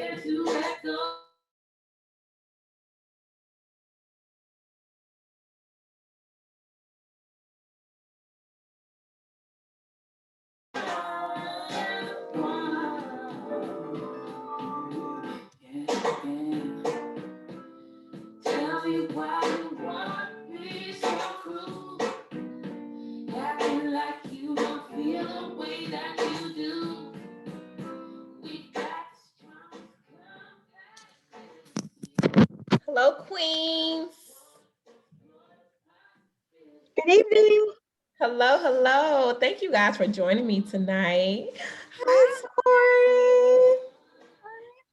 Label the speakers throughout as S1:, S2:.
S1: scared to let go. Tell me why you want me so cruel. Acting like you don't feel the way that you do. We got strong compassion. Hello, Queens.
S2: Good evening.
S1: Hello, hello. Thank you guys for joining me tonight.
S2: Hi.
S1: Hi, Tori.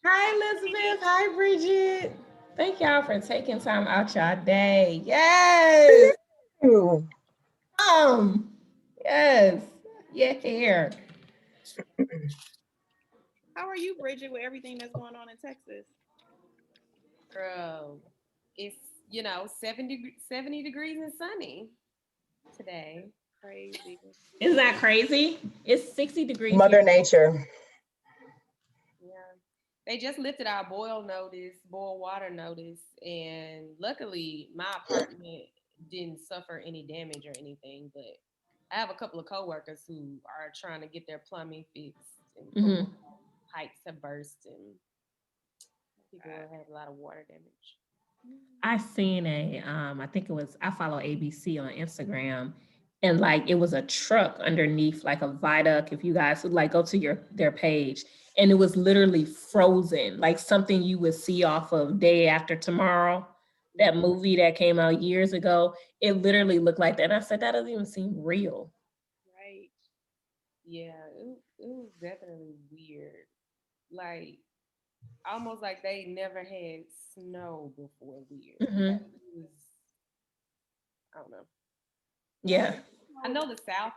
S1: Hi, Elizabeth. Hi, Bridget. Thank y'all for taking time out y'all day. Yes.
S2: Ooh.
S1: Yes. Yeah, here.
S3: How are you, Bridget, with everything that's going on in Texas?
S4: Bro, it's 70 degrees and sunny today.
S3: Crazy.
S1: Isn't that crazy? It's 60 degrees
S2: Mother
S1: here.
S2: Nature.
S4: Yeah. They just lifted our boil water notice, and luckily my apartment didn't suffer any damage or anything, but I have a couple of coworkers who are trying to get their plumbing fixed and pipes have burst and people have had a lot of water damage.
S1: I seen I think I follow ABC on Instagram, and like it was a truck underneath like a viaduct. If you guys would like go to their page, and it was literally frozen, like something you would see off of Day After Tomorrow, that movie that came out years ago. It literally looked like that. And I said, that doesn't even seem real.
S4: Right. Yeah, it was definitely weird. Like almost like they never had snow before weird.
S1: Mm-hmm.
S4: Like, it was, I don't know.
S1: Yeah.
S4: I know the South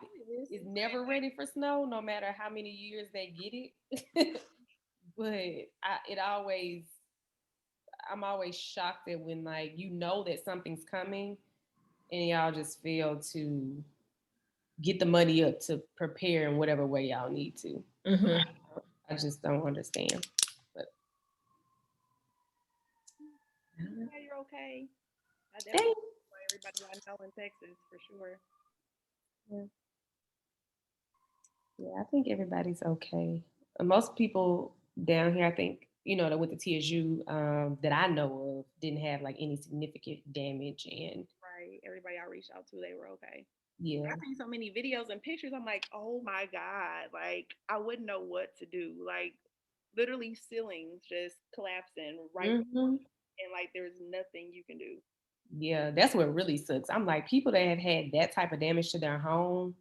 S4: is never ready for snow, no matter how many years they get it. But I'm always shocked that when like that something's coming, and y'all just fail to get the money up to prepare in whatever way y'all need to.
S1: Mm-hmm.
S4: I just don't understand. But
S3: Yeah, you're okay. I definitely want everybody I know in Texas for sure.
S4: yeah. Yeah, I think everybody's okay. Most people down here, I think, that with the TSU that I know of, didn't have like any significant damage, and
S3: Right. Everybody I reached out to, they were okay.
S4: yeah,
S3: I've seen so many videos and pictures. I'm like, oh my God. Like, I wouldn't know what to do. Like, literally ceilings just collapsing right
S4: hmm
S3: and like there's nothing you can do.
S4: yeah, that's what really sucks. I'm like people that have had that type of damage to their home,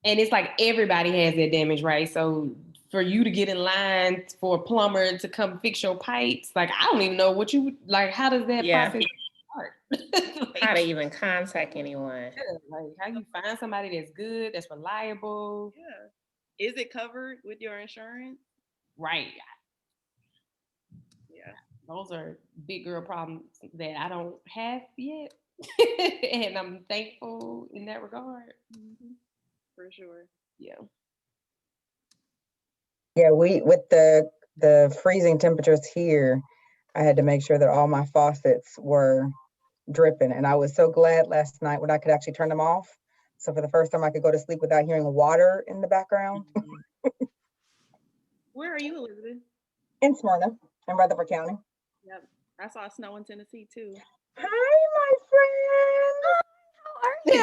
S4: and it's like everybody has that damage, right? So for you to get in line for a plumber to come fix your pipes, like I don't even know what you like. How does that process start?
S1: How to even contact anyone.
S4: Like how you find somebody that's good, that's reliable.
S3: Yeah. Is it covered with your insurance?
S4: Right.
S3: Yeah.
S4: Those are big girl problems that I don't have yet. And I'm thankful in that regard.
S3: Mm-hmm. For sure.
S4: Yeah.
S2: Yeah, we with the freezing temperatures here, I had to make sure that all my faucets were dripping, and I was so glad last night when I could actually turn them off. So for the first time, I could go to sleep without hearing water in the background.
S3: Where are you, Elizabeth?
S2: In Smyrna, in Rutherford County.
S3: Yep. I saw snow in Tennessee too.
S2: Hi, my friend.
S5: How are you?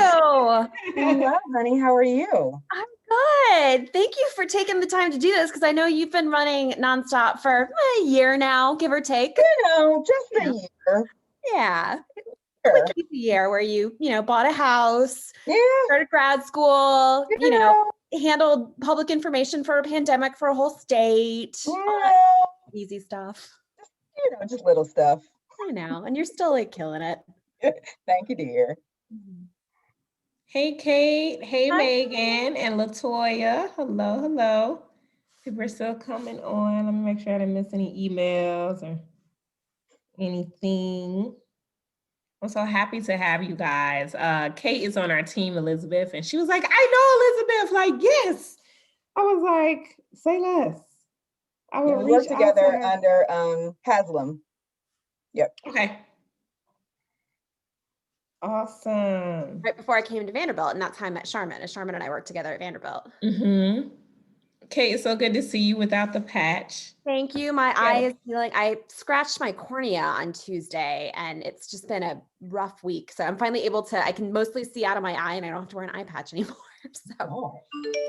S2: Hello, honey. How are you?
S5: I'm good. Thank you for taking the time to do this because I know you've been running nonstop for a year now, give or take.
S2: Just a year.
S5: Yeah.
S2: Sure.
S5: Quick easy year where you bought a house,
S2: Yeah.
S5: started grad school, handled public information for a pandemic for a whole state. Easy stuff.
S2: Just little stuff.
S5: I know. And you're still like killing it.
S2: Thank you, dear.
S1: Hey, Kate. Hey, hi. Megan and Latoya. Hello, hello. People are still coming on. Let me make sure I didn't miss any emails or anything. I'm so happy to have you guys. Kate is on our team, Elizabeth, and she was like, I know Elizabeth. Like, yes. I was like, say less. I
S2: Yeah,
S1: will
S2: we work
S1: reach out to
S2: together
S1: her.
S2: under Haslam. Yep.
S1: Okay. Awesome.
S5: Right before I came to Vanderbilt, and that's how I met Charmin. And Charmin and I worked together at Vanderbilt.
S1: Mm-hmm. Okay, it's so good to see you without the patch.
S5: Thank you. My
S1: Yeah.
S5: eye is feeling, I scratched my cornea on Tuesday, and it's just been a rough week. So I'm finally able to, I can mostly see out of my eye, and I don't have to wear an eye patch anymore. So
S2: Oh.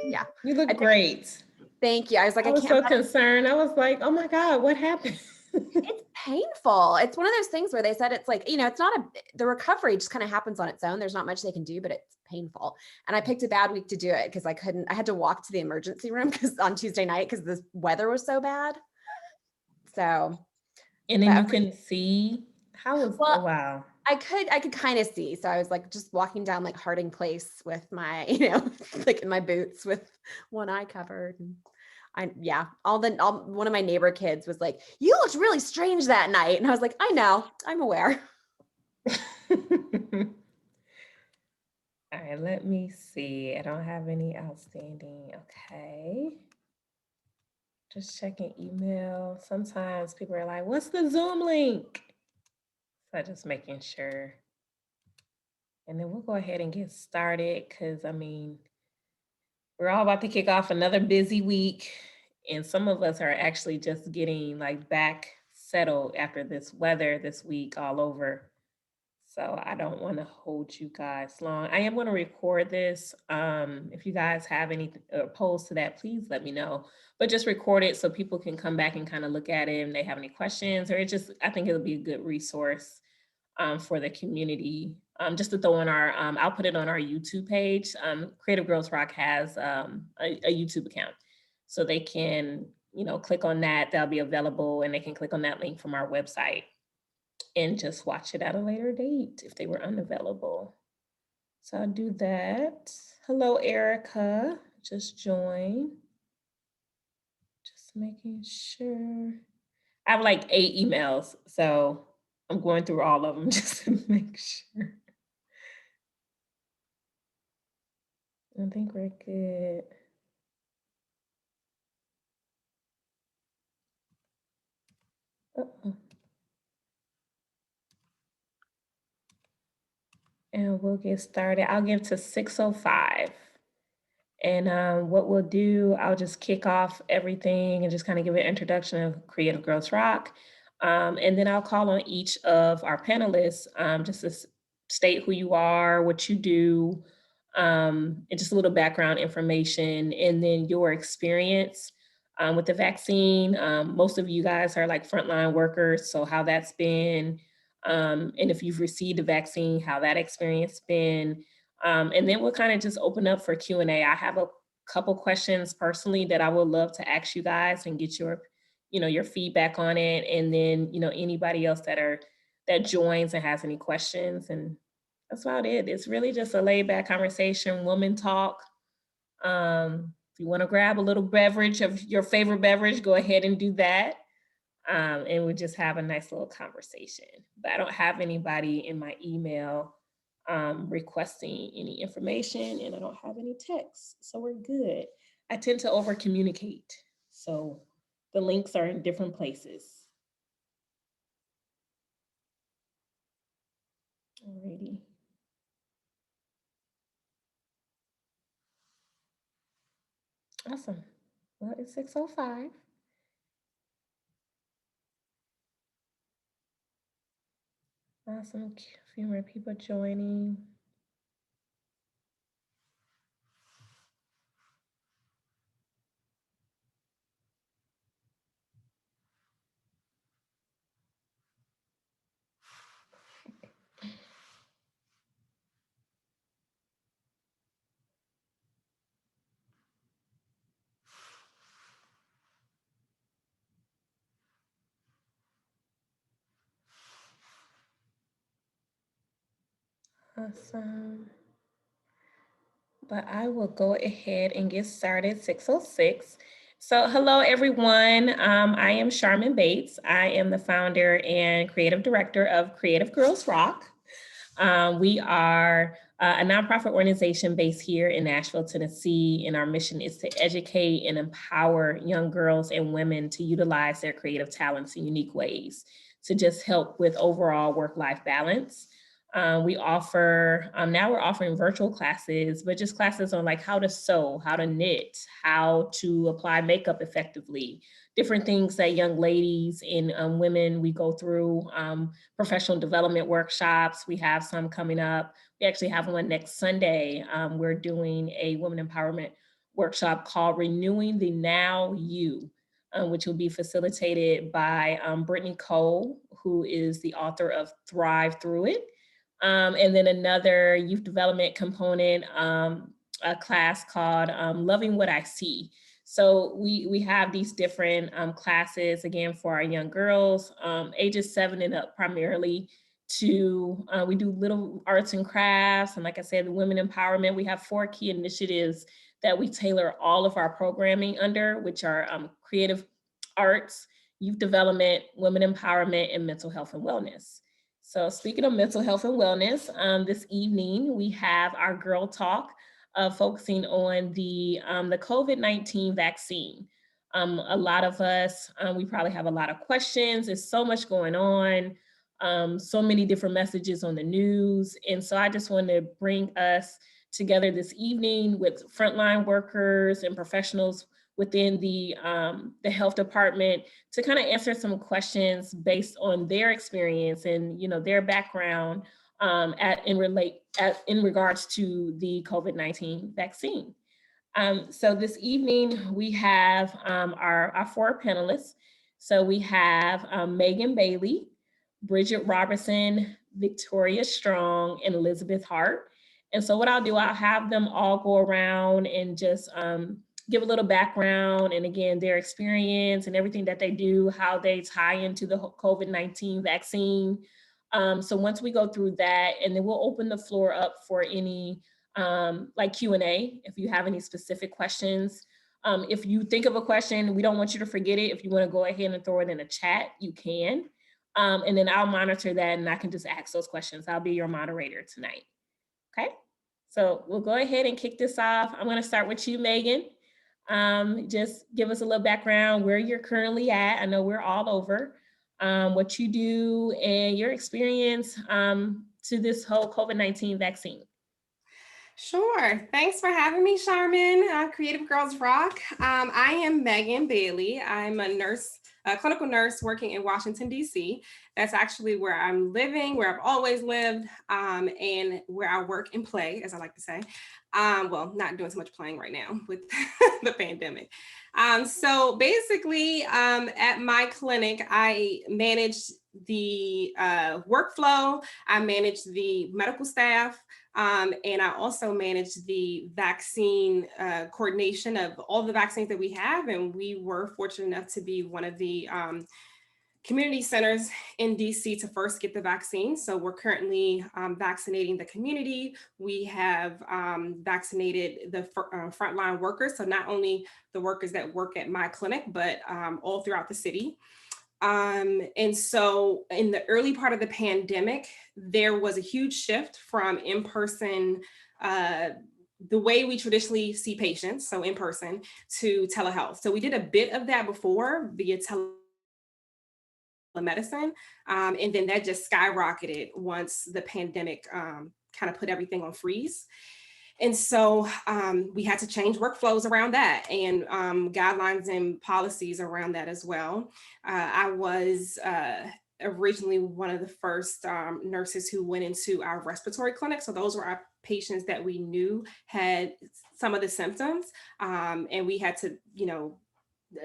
S5: yeah.
S1: You look great.
S5: Thank you. I was like,
S1: I
S5: I
S1: was
S5: can't
S1: so
S5: have,
S1: concerned. I was like, oh my God, what happened?
S5: it's painful. It's one of those things where they said it's like, it's not the recovery just kind of happens on its own. There's not much they can do, but it's painful. And I picked a bad week to do it because I had to walk to the emergency room on Tuesday night because the weather was so bad. So.
S1: And then you couldn't see. How was,
S5: Well,
S1: oh, wow.
S5: I could kind of see. So I was like just walking down like Harding Place with my, like in my boots with one eye covered. And one of my neighbor kids was like, "You looked really strange that night." And I was like, "I know, I'm aware."
S1: All right, let me see. I don't have any outstanding. Okay. Just checking email. Sometimes people are like, what's the Zoom link? So just making sure. And then we'll go ahead and get started because we're all about to kick off another busy week. And some of us are actually just getting like back settled after this weather this week all over. So I don't want to hold you guys long. I am going to record this. If you guys have any opposed to that, please let me know. But just record it so people can come back and kind of look at it and they have any questions, or I think it'll be a good resource for the community. Just to throw on I'll put it on our YouTube page. Creative Girls Rock has a YouTube account. So they can, click on that. That'll be available, and they can click on that link from our website and just watch it at a later date if they were unavailable. So I'll do that. Hello, Erica. Just join. Just making sure. I have like 8 emails, so I'm going through all of them just to make sure. I think we're good. Uh-oh. And we'll get started. I'll give to 6:05. And what we'll do, I'll just kick off everything and just kind of give an introduction of Creative Girls Rock. And then I'll call on each of our panelists just to state who you are, what you do, and just a little background information, and then your experience with the vaccine. Most of you guys are like frontline workers, so how that's been, and if you've received the vaccine, how that experience been. And then we'll kind of just open up for Q&A. I have a couple questions personally that I would love to ask you guys and get your feedback on it. And then, anybody else that joins and has any questions. And that's about it. It's really just a laid back conversation, woman talk. If you want to grab a little beverage of your favorite beverage, go ahead and do that. And we just have a nice little conversation. But I don't have anybody in my email requesting any information, and I don't have any texts, so we're good. I tend to over communicate, so the links are in different places. Alrighty. Awesome. Well, it's 6:05. Awesome. A few more people joining. Awesome. But I will go ahead and get started. 6:06. So hello, everyone. I am Charmin Bates. I am the founder and creative director of Creative Girls Rock. We are a nonprofit organization based here in Nashville, Tennessee, and our mission is to educate and empower young girls and women to utilize their creative talents in unique ways to just help with overall work-life balance. We offer, now we're offering virtual classes, but just classes on like how to sew, how to knit, how to apply makeup effectively, different things that young ladies and women, we go through, professional development workshops. We have some coming up. We actually have one next Sunday. We're doing a women empowerment workshop called Renewing the Now You, which will be facilitated by Brittany Cole, who is the author of Thrive Through It. And then another youth development component, a class called Loving What I See. So we have these different classes, again, for our young girls, ages 7 and up primarily, to, we do little arts and crafts. And like I said, the women empowerment, we have 4 key initiatives that we tailor all of our programming under, which are creative arts, youth development, women empowerment, and mental health and wellness. So speaking of mental health and wellness, this evening we have our Girl Talk, focusing on the COVID-19 vaccine. A lot of us, we probably have a lot of questions. There's so much going on, so many different messages on the news. And so I just want to bring us together this evening with frontline workers and professionals within the health department to kind of answer some questions based on their experience and, you know, their background in regards to the COVID-19 vaccine. So this evening we have our 4 panelists. So we have Megan Bailey, Bridget Robertson, Victoria Strong, and Elizabeth Hart. And so what I'll do, I'll have them all go around and just give a little background, and again, their experience and everything that they do, how they tie into the COVID-19 vaccine. So once we go through that, and then we'll open the floor up for any like Q&A, if you have any specific questions. If you think of a question, we don't want you to forget it. If you want to go ahead and throw it in a chat, you can. And then I'll monitor that and I can just ask those questions. I'll be your moderator tonight. Okay, so we'll go ahead and kick this off. I'm going to start with you, Megan. Just give us a little background where you're currently at. I know we're all over, what you do and your experience to this whole COVID-19 vaccine.
S6: Sure. Thanks for having me, Charmin. Creative Girls Rock. I am Megan Bailey. I'm a nurse, a clinical nurse working in Washington, D.C. That's actually where I'm living, where I've always lived, and where I work and play, as I like to say. Well, not doing so much playing right now with the pandemic. So basically, at my clinic, I manage the workflow, I manage the medical staff, and I also manage the vaccine coordination of all the vaccines that we have. And we were fortunate enough to be one of the community centers in DC to first get the vaccine. So we're currently vaccinating the community. We have vaccinated the frontline workers. So not only the workers that work at my clinic, but all throughout the city. And so in the early part of the pandemic, there was a huge shift from in-person, the way we traditionally see patients, so in person, to telehealth. So we did a bit of that before via telemedicine, and then that just skyrocketed once the pandemic kind of put everything on freeze. And so we had to change workflows around that and guidelines and policies around that as well. I was originally one of the first nurses who went into our respiratory clinic. So those were our patients that we knew had some of the symptoms. And we had to, you know,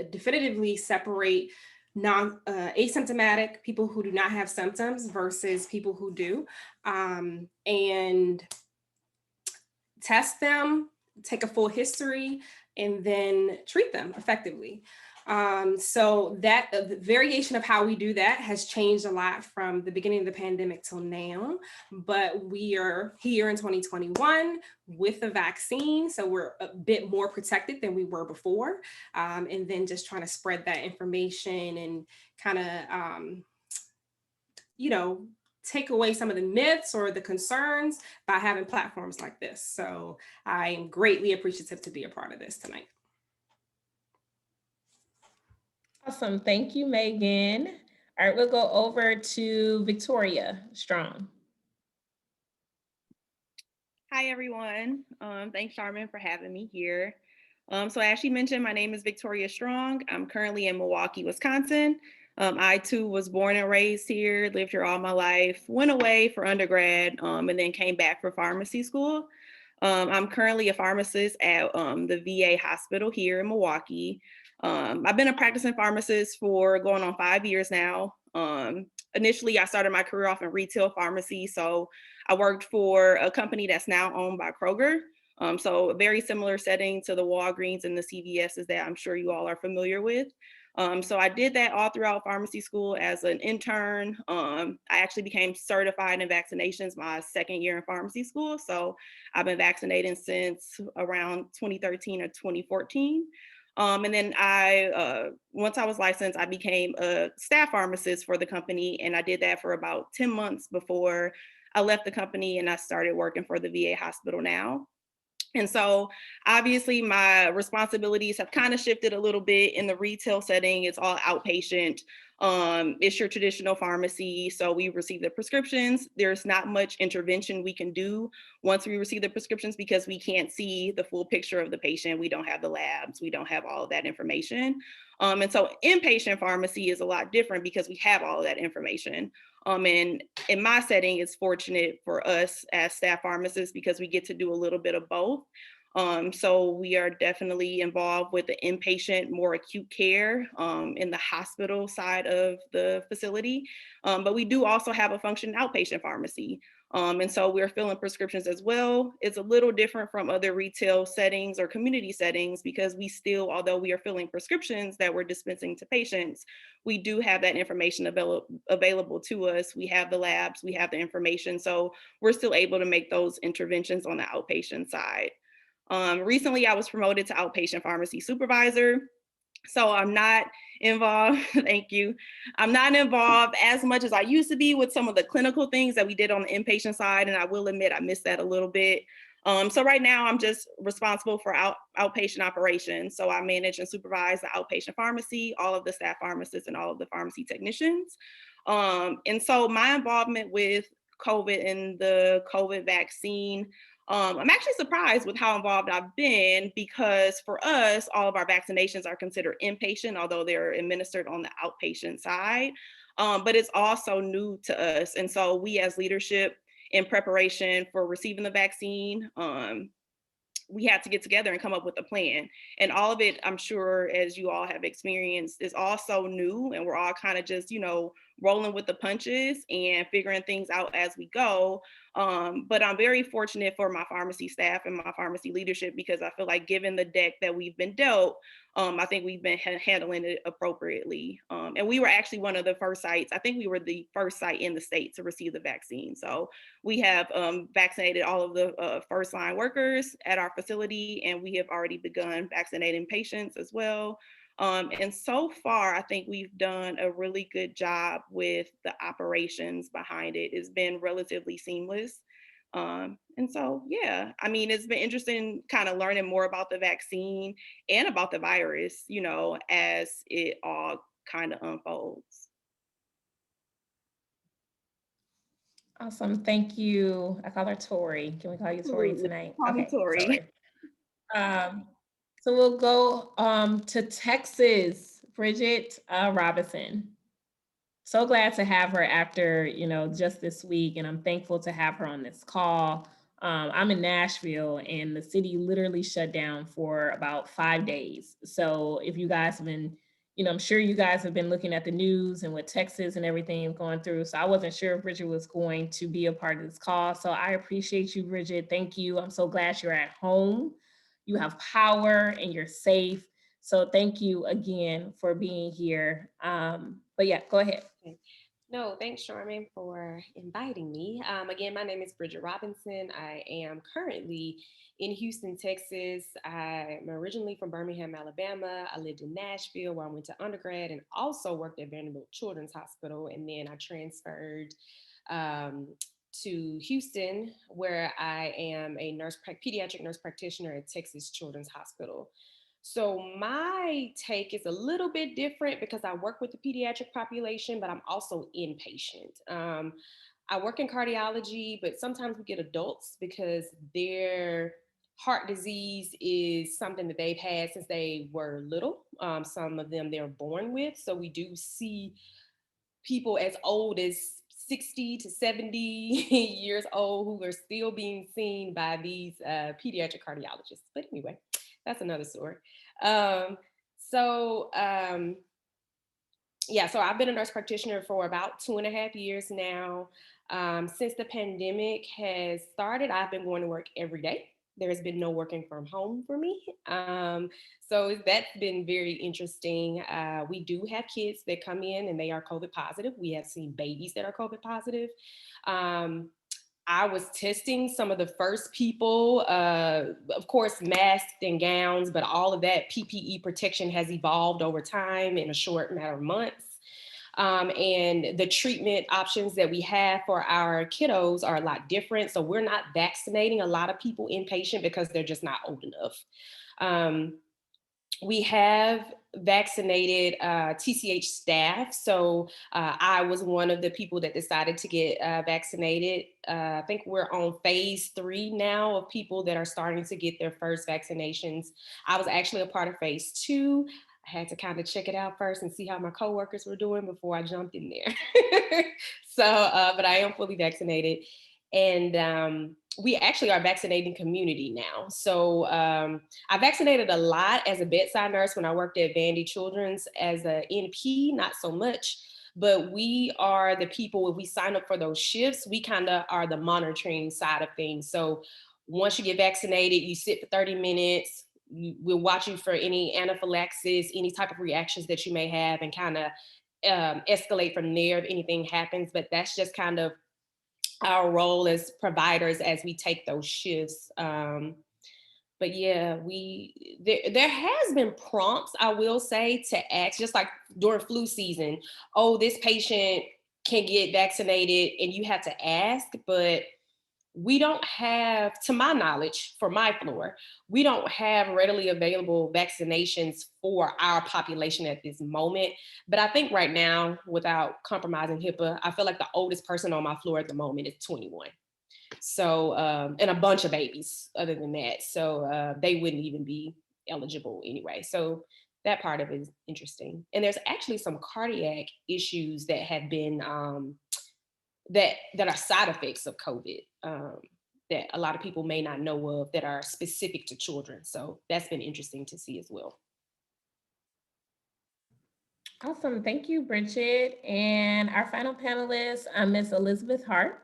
S6: definitively separate asymptomatic people who do not have symptoms versus people who do, and test them, take a full history, and then treat them effectively. So that the variation of how we do that has changed a lot from the beginning of the pandemic till now, but we are here in 2021 with the vaccine. So we're a bit more protected than we were before. And then just trying to spread that information and kind of, you know, take away some of the myths or the concerns by having platforms like this. So I am greatly appreciative to be a part of this tonight.
S1: Awesome. Thank you, Megan. All right, we'll go over to Victoria Strong.
S3: Hi, everyone. Thanks, Charmin, for having me here. So as she mentioned, my name is Victoria Strong. I'm currently in Milwaukee, Wisconsin. I too was born and raised here, lived here all my life, went away for undergrad, and then came back for pharmacy school. I'm currently a pharmacist at the VA hospital here in Milwaukee. I've been a practicing pharmacist for going on 5 years now. Initially, I started my career off in retail pharmacy. So I worked for a company that's now owned by Kroger. So a very similar setting to the Walgreens and the CVS's that I'm sure you all are familiar with. So I did that all throughout pharmacy school as an intern. I actually became certified in vaccinations my second year in pharmacy school. So I've been vaccinating since around 2013 or 2014. And then once I was licensed, I became a staff pharmacist for the company. And I did that for about 10 months before I left the company and I started working for the VA hospital now. And so obviously my responsibilities have kind of shifted a little bit in the retail setting. It's all outpatient. It's your traditional pharmacy. So we receive the prescriptions. There's not much intervention we can do once we receive the prescriptions because we can't see the full picture of the patient. We don't have the labs. We don't have all of that information. And so inpatient pharmacy is a lot different because we have all of that information. And in my setting, it's fortunate for us as staff pharmacists because we get to do a little bit of both. So we are definitely involved with the inpatient, more acute care in the hospital side of the facility. But we do also have a functioning outpatient pharmacy. And so we're filling prescriptions as well. It's a little different from other retail settings or community settings because we still, although we are filling prescriptions that we're dispensing to patients, we do have that information available to us. We have the labs, we have the information. So we're still able to make those interventions on the outpatient side. Recently, I was promoted to outpatient pharmacy supervisor. So I'm not involved, thank you. I'm not involved as much as I used to be with some of the clinical things that we did on the inpatient side. And I will admit I missed that a little bit. So right now I'm just responsible for outpatient operations. So I manage and supervise the outpatient pharmacy, all of the staff pharmacists and all of the pharmacy technicians. And so my involvement with COVID and the COVID vaccine, I'm actually surprised with how involved I've been because for us, all of our vaccinations are considered inpatient, although they're administered on the outpatient side. But it's also new to us. And so we as leadership in preparation for receiving the vaccine, we had to get together and come up with a plan. And all of it, I'm sure, as you all have experienced, is all so new. And we're all kind of just, rolling with the punches and figuring things out as we go. But I'm very fortunate for my pharmacy staff and my pharmacy leadership because I feel like given the deck that we've been dealt, I think we've been handling it appropriately. And we were actually one of the first sites. I think we were the first site in the state to receive the vaccine. So we have vaccinated all of the first line workers at our facility, and we have already begun vaccinating patients as well. And so far, I think we've done a really good job with the operations behind it. It's been relatively seamless. And so, yeah, I mean, it's been interesting kind of learning more about the vaccine and about the virus, as it all kind of unfolds.
S1: Awesome. Thank you. I call her Tori. Can we call you Tori tonight?
S3: Call me
S1: Okay,
S3: Tori.
S1: So we'll go to Texas, Bridget Robinson. So glad to have her after, just this week, and I'm thankful to have her on this call. I'm in Nashville and the city literally shut down for about 5 days. So if you guys have been, I'm sure you guys have been looking at the news and what Texas and everything going through. So I wasn't sure if Bridget was going to be a part of this call. So I appreciate you, Bridget. Thank you. I'm so glad you're at home. You have power and you're safe. So thank you again for being here. But yeah, go ahead.
S4: No, thanks, Charmin, for inviting me. Again, my name is Bridget Robinson. I am currently in Houston, Texas. I'm originally from Birmingham, Alabama. I lived in Nashville where I went to undergrad and also worked at Vanderbilt Children's Hospital. And then I transferred to Houston, where I am a pediatric nurse practitioner at Texas Children's Hospital. So my take is a little bit different because I work with the pediatric population, but I'm also inpatient. I work in cardiology, but sometimes we get adults because their heart disease is something that they've had since they were little. Some of them they're born with. So we do see people as old as 60 to 70 years old who are still being seen by these pediatric cardiologists. But anyway, that's another story. So I've been a nurse practitioner for about 2.5 years now. Since the pandemic has started, I've been going to work every day. There's been no working from home for me. So that's been very interesting. We do have kids that come in and they are COVID positive. We have seen babies that are COVID positive. I was testing some of the first people, of course, masks and gowns, but all of that PPE protection has evolved over time in a short matter of months. And the treatment options that we have for our kiddos are a lot different. So we're not vaccinating a lot of people inpatient because they're just not old enough. We have vaccinated TCH staff. So I was one of the people that decided to get vaccinated. I think we're on phase 3 now of people that are starting to get their first vaccinations. I was actually a part of phase 2. I had to kind of check it out first and see how my coworkers were doing before I jumped in there. But I am fully vaccinated. And we actually are vaccinating community now. So I vaccinated a lot as a bedside nurse when I worked at Vandy Children's. As a NP, not so much. But we are the people, if we sign up for those shifts, we kind of are the monitoring side of things. So once you get vaccinated, you sit for 30 minutes. We'll watch you for any anaphylaxis, any type of reactions that you may have, and kind of escalate from there if anything happens. But that's just kind of our role as providers as we take those shifts. But yeah, there has been prompts, I will say, to ask, just like during flu season, oh, this patient can get vaccinated, and you have to ask, but we don't have, to my knowledge, for my floor, we don't have readily available vaccinations for our population at this moment. But I think right now, without compromising HIPAA, I feel like the oldest person on my floor at the moment is 21. So, and a bunch of babies other than that. So they wouldn't even be eligible anyway. So that part of it is interesting. And there's actually some cardiac issues that have been, that are side effects of COVID that a lot of people may not know of that are specific to children. So that's been interesting to see as well.
S1: Awesome. Thank you, Bridget. And our final panelist, Ms. Elizabeth Hart.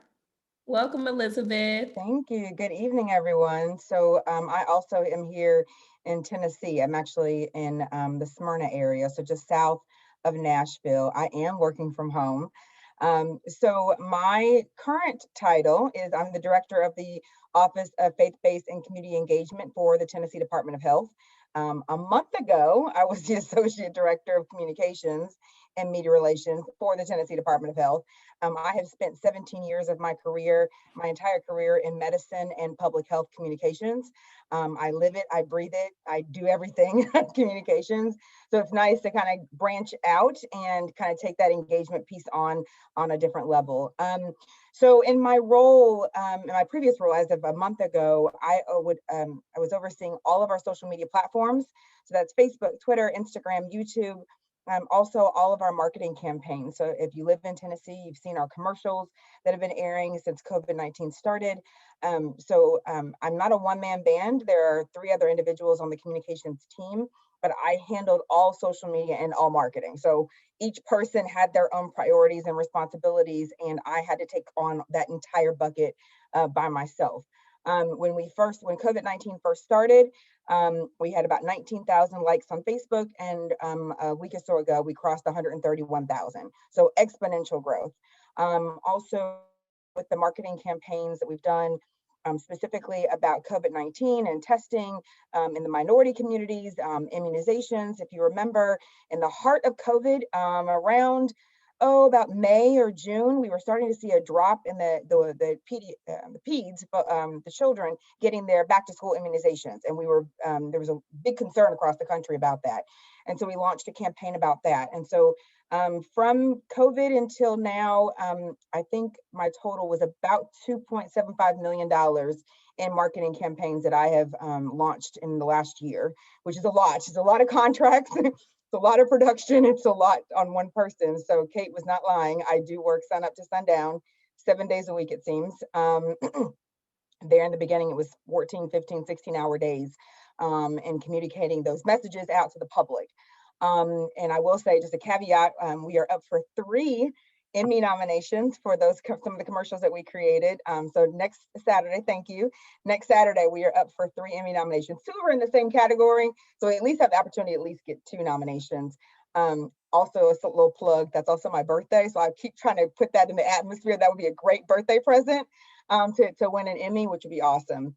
S1: Welcome, Elizabeth.
S2: Thank you. Good evening, everyone. So I also am here in Tennessee. I'm actually in the Smyrna area, so just south of Nashville. I am working from home. So my current title is I'm the director of the Office of Faith-Based and Community Engagement for the Tennessee Department of Health. A month ago, I was the Associate Director of Communications and Media Relations for the Tennessee Department of Health. I have spent 17 years of my entire career in medicine and public health communications. I live it, I breathe it, I do everything communications. So it's nice to kind of branch out and kind of take that engagement piece on a different level. So in my role, in my previous role as of a month ago, I was overseeing all of our social media platforms. So that's Facebook, Twitter, Instagram, YouTube, also all of our marketing campaigns. So if you live in Tennessee, you've seen our commercials that have been airing since COVID-19 started. I'm not a one-man band. There are 3 other individuals on the communications team, but I handled all social media and all marketing. So each person had their own priorities and responsibilities, and I had to take on that entire bucket by myself. When COVID-19 first started, we had about 19,000 likes on Facebook, and a week or so ago, we crossed 131,000. So exponential growth. Also, with the marketing campaigns that we've done, specifically about COVID-19 and testing in the minority communities, immunizations. If you remember, in the heart of COVID, around about May or June, we were starting to see a drop in the peds, the children getting their back to school immunizations. And there was a big concern across the country about that. And so we launched a campaign about that. And so from COVID until now, I think my total was about $2.75 million in marketing campaigns that I have launched in the last year, which is a lot. It's a lot of contracts. It's a lot of production. It's a lot on one person. So Kate was not lying. I do work sun up to sundown, 7 days a week, it seems. There in the beginning, it was 14, 15, 16-hour days and communicating those messages out to the public. And I will say, just a caveat, we are up for 3 Emmy nominations for some of the commercials that we created. So next Saturday, thank you. Next Saturday, we are up for 3 Emmy nominations. 2 are in the same category, so we at least have the opportunity to at least get 2 nominations. Also, a little plug, that's also my birthday, so I keep trying to put that in the atmosphere. That would be a great birthday present to win an Emmy, which would be awesome.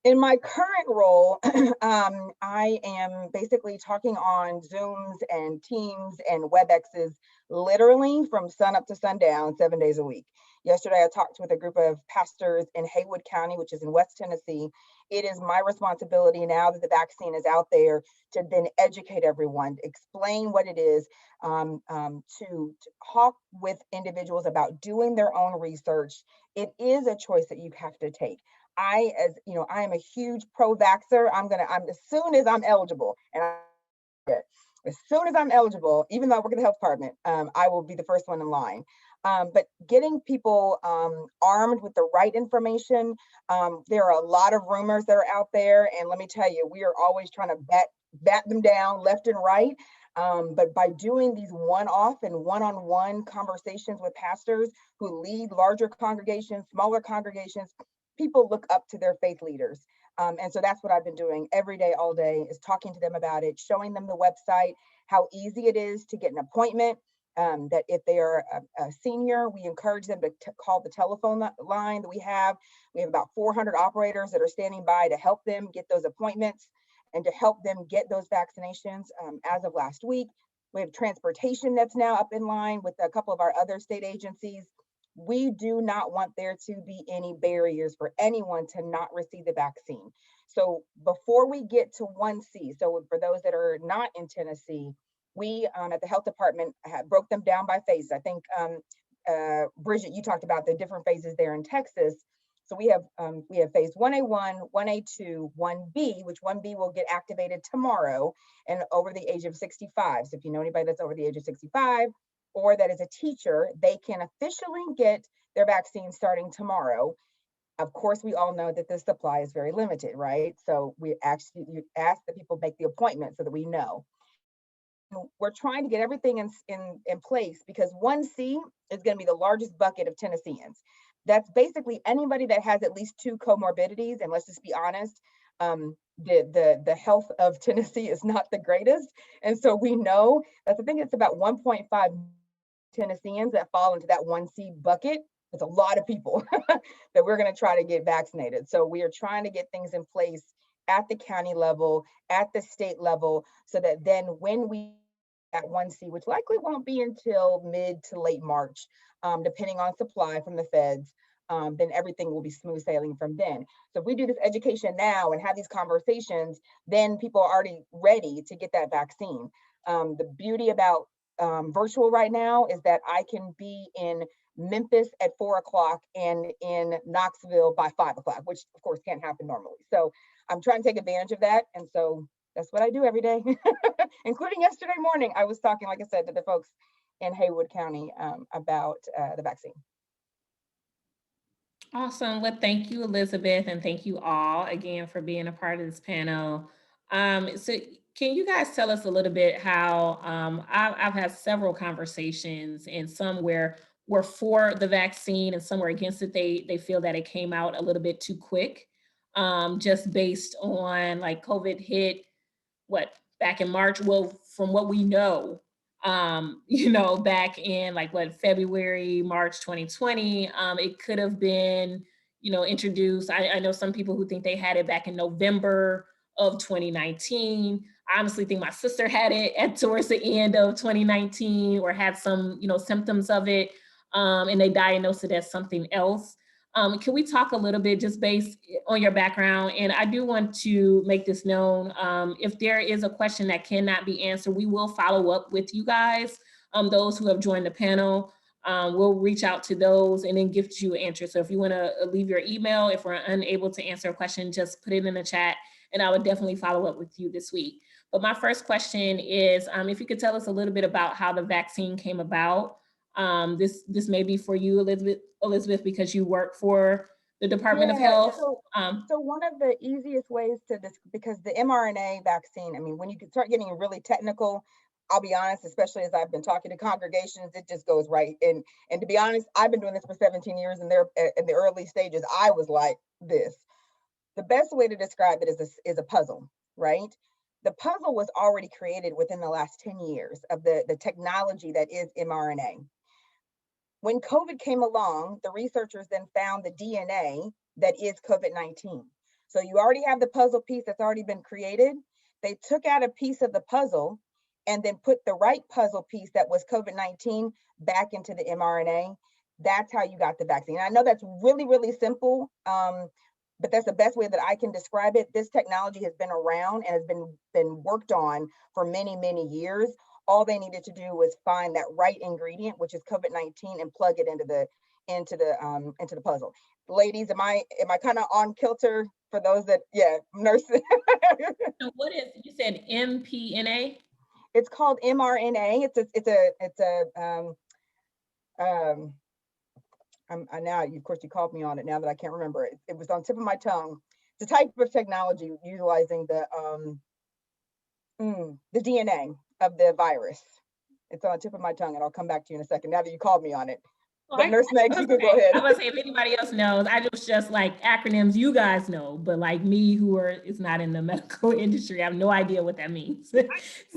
S2: In my current role, I am basically talking on Zooms and Teams and WebExes literally from sun up to sundown, 7 days a week. Yesterday, I talked with a group of pastors in Haywood County, which is in West Tennessee. It is my responsibility now that the vaccine is out there to then educate everyone, explain what it is, to talk with individuals about doing their own research. It is a choice that you have to take. I am a huge pro-vaxxer. I'm as soon as I'm eligible, as soon as I'm eligible, even though I work in the health department, I will be the first one in line. But getting people armed with the right information, there are a lot of rumors that are out there, and let me tell you, we are always trying to bat them down left and right. But by doing these one-off and one-on-one conversations with pastors who lead larger congregations, smaller congregations, people look up to their faith leaders. And so that's what I've been doing every day, all day, is talking to them about it, showing them the website, how easy it is to get an appointment, that if they are a senior, we encourage them to call the telephone line that we have. We have about 400 operators that are standing by to help them get those appointments and to help them get those vaccinations. As of last week, we have transportation that's now up in line with a couple of our other state agencies. We do not want there to be any barriers for anyone to not receive the vaccine. So before we get to 1C, so for those that are not in Tennessee, we at the health department broke them down by phase. I think Bridget, you talked about the different phases there in Texas. So we have phase 1A1, 1A2, 1B, which 1B will get activated tomorrow and over the age of 65. So if you know anybody that's over the age of 65, or that is a teacher, they can officially get their vaccine starting tomorrow. Of course, we all know that the supply is very limited, right? So you ask that people make the appointment so that we know. We're trying to get everything in place because 1C is going to be the largest bucket of Tennesseans. That's basically anybody that has at least 2 comorbidities, and let's just be honest, the health of Tennessee is not the greatest. And so we know that I think it's about 1.5 Tennesseans that fall into that 1C bucket. It's a lot of people that we're going to try to get vaccinated. So we are trying to get things in place at the county level, at the state level, so that then when we at 1C, which likely won't be until mid to late March, depending on supply from the feds, then everything will be smooth sailing from then. So if we do this education now and have these conversations, then people are already ready to get that vaccine. The beauty about virtual right now is that I can be in Memphis at 4 o'clock and in Knoxville by 5 o'clock, which of course can't happen normally. So I'm trying to take advantage of that. And so that's what I do every day, including yesterday morning. I was talking, like I said, to the folks in Haywood County about the vaccine.
S1: Awesome. Well, thank you, Elizabeth, and thank you all again for being a part of this panel. So can you guys tell us a little bit how I've had several conversations, and some where we're for the vaccine and some were against it. They feel that it came out a little bit too quick, just based on like COVID hit back in March. Well, from what we know, back in like February, March 2020, it could have been, introduced. I know some people who think they had it back in November of 2019. I honestly think my sister had it towards the end of 2019 or had some, symptoms of it, and they diagnosed it as something else. Can we talk a little bit just based on your background? And I do want to make this known. If there is a question that cannot be answered, we will follow up with you guys, those who have joined the panel. We'll reach out to those and then give you an answer. So if you want to leave your email, if we're unable to answer a question, just put it in the chat and I would definitely follow up with you this week. But my first question is, if you could tell us a little bit about how the vaccine came about. This may be for you, Elizabeth, because you work for the Department of Health.
S2: So one of the easiest ways because the mRNA vaccine, I mean, when you can start getting really technical, I'll be honest, especially as I've been talking to congregations, it just goes right. And to be honest, I've been doing this for 17 years, and there in the early stages, I was like this. The best way to describe it is a puzzle, right? The puzzle was already created within the last 10 years of the technology that is mRNA. When COVID came along, the researchers then found the DNA that is COVID-19. So you already have the puzzle piece that's already been created. They took out a piece of the puzzle and then put the right puzzle piece that was COVID-19 back into the mRNA. That's how you got the vaccine. And I know that's really, really simple, but that's the best way that I can describe it. This technology has been around and has been worked on for many, many years. All they needed to do was find that right ingredient, which is COVID-19, and plug it into the puzzle. Ladies, am I kind of on kilter for those that, nurses?
S1: So what is, you said mPNA?
S2: It's called mRNA. Now, of course, you called me on it now that I can't remember it. It was on the tip of my tongue. It's a type of technology utilizing the DNA of the virus. It's on the tip of my tongue, and I'll come back to you in a second now that you called me on it. But Nurse Meg, you can go ahead.
S1: I was say if anybody else knows, I just like acronyms you guys know, but like me is not in the medical industry, I have no idea what that means.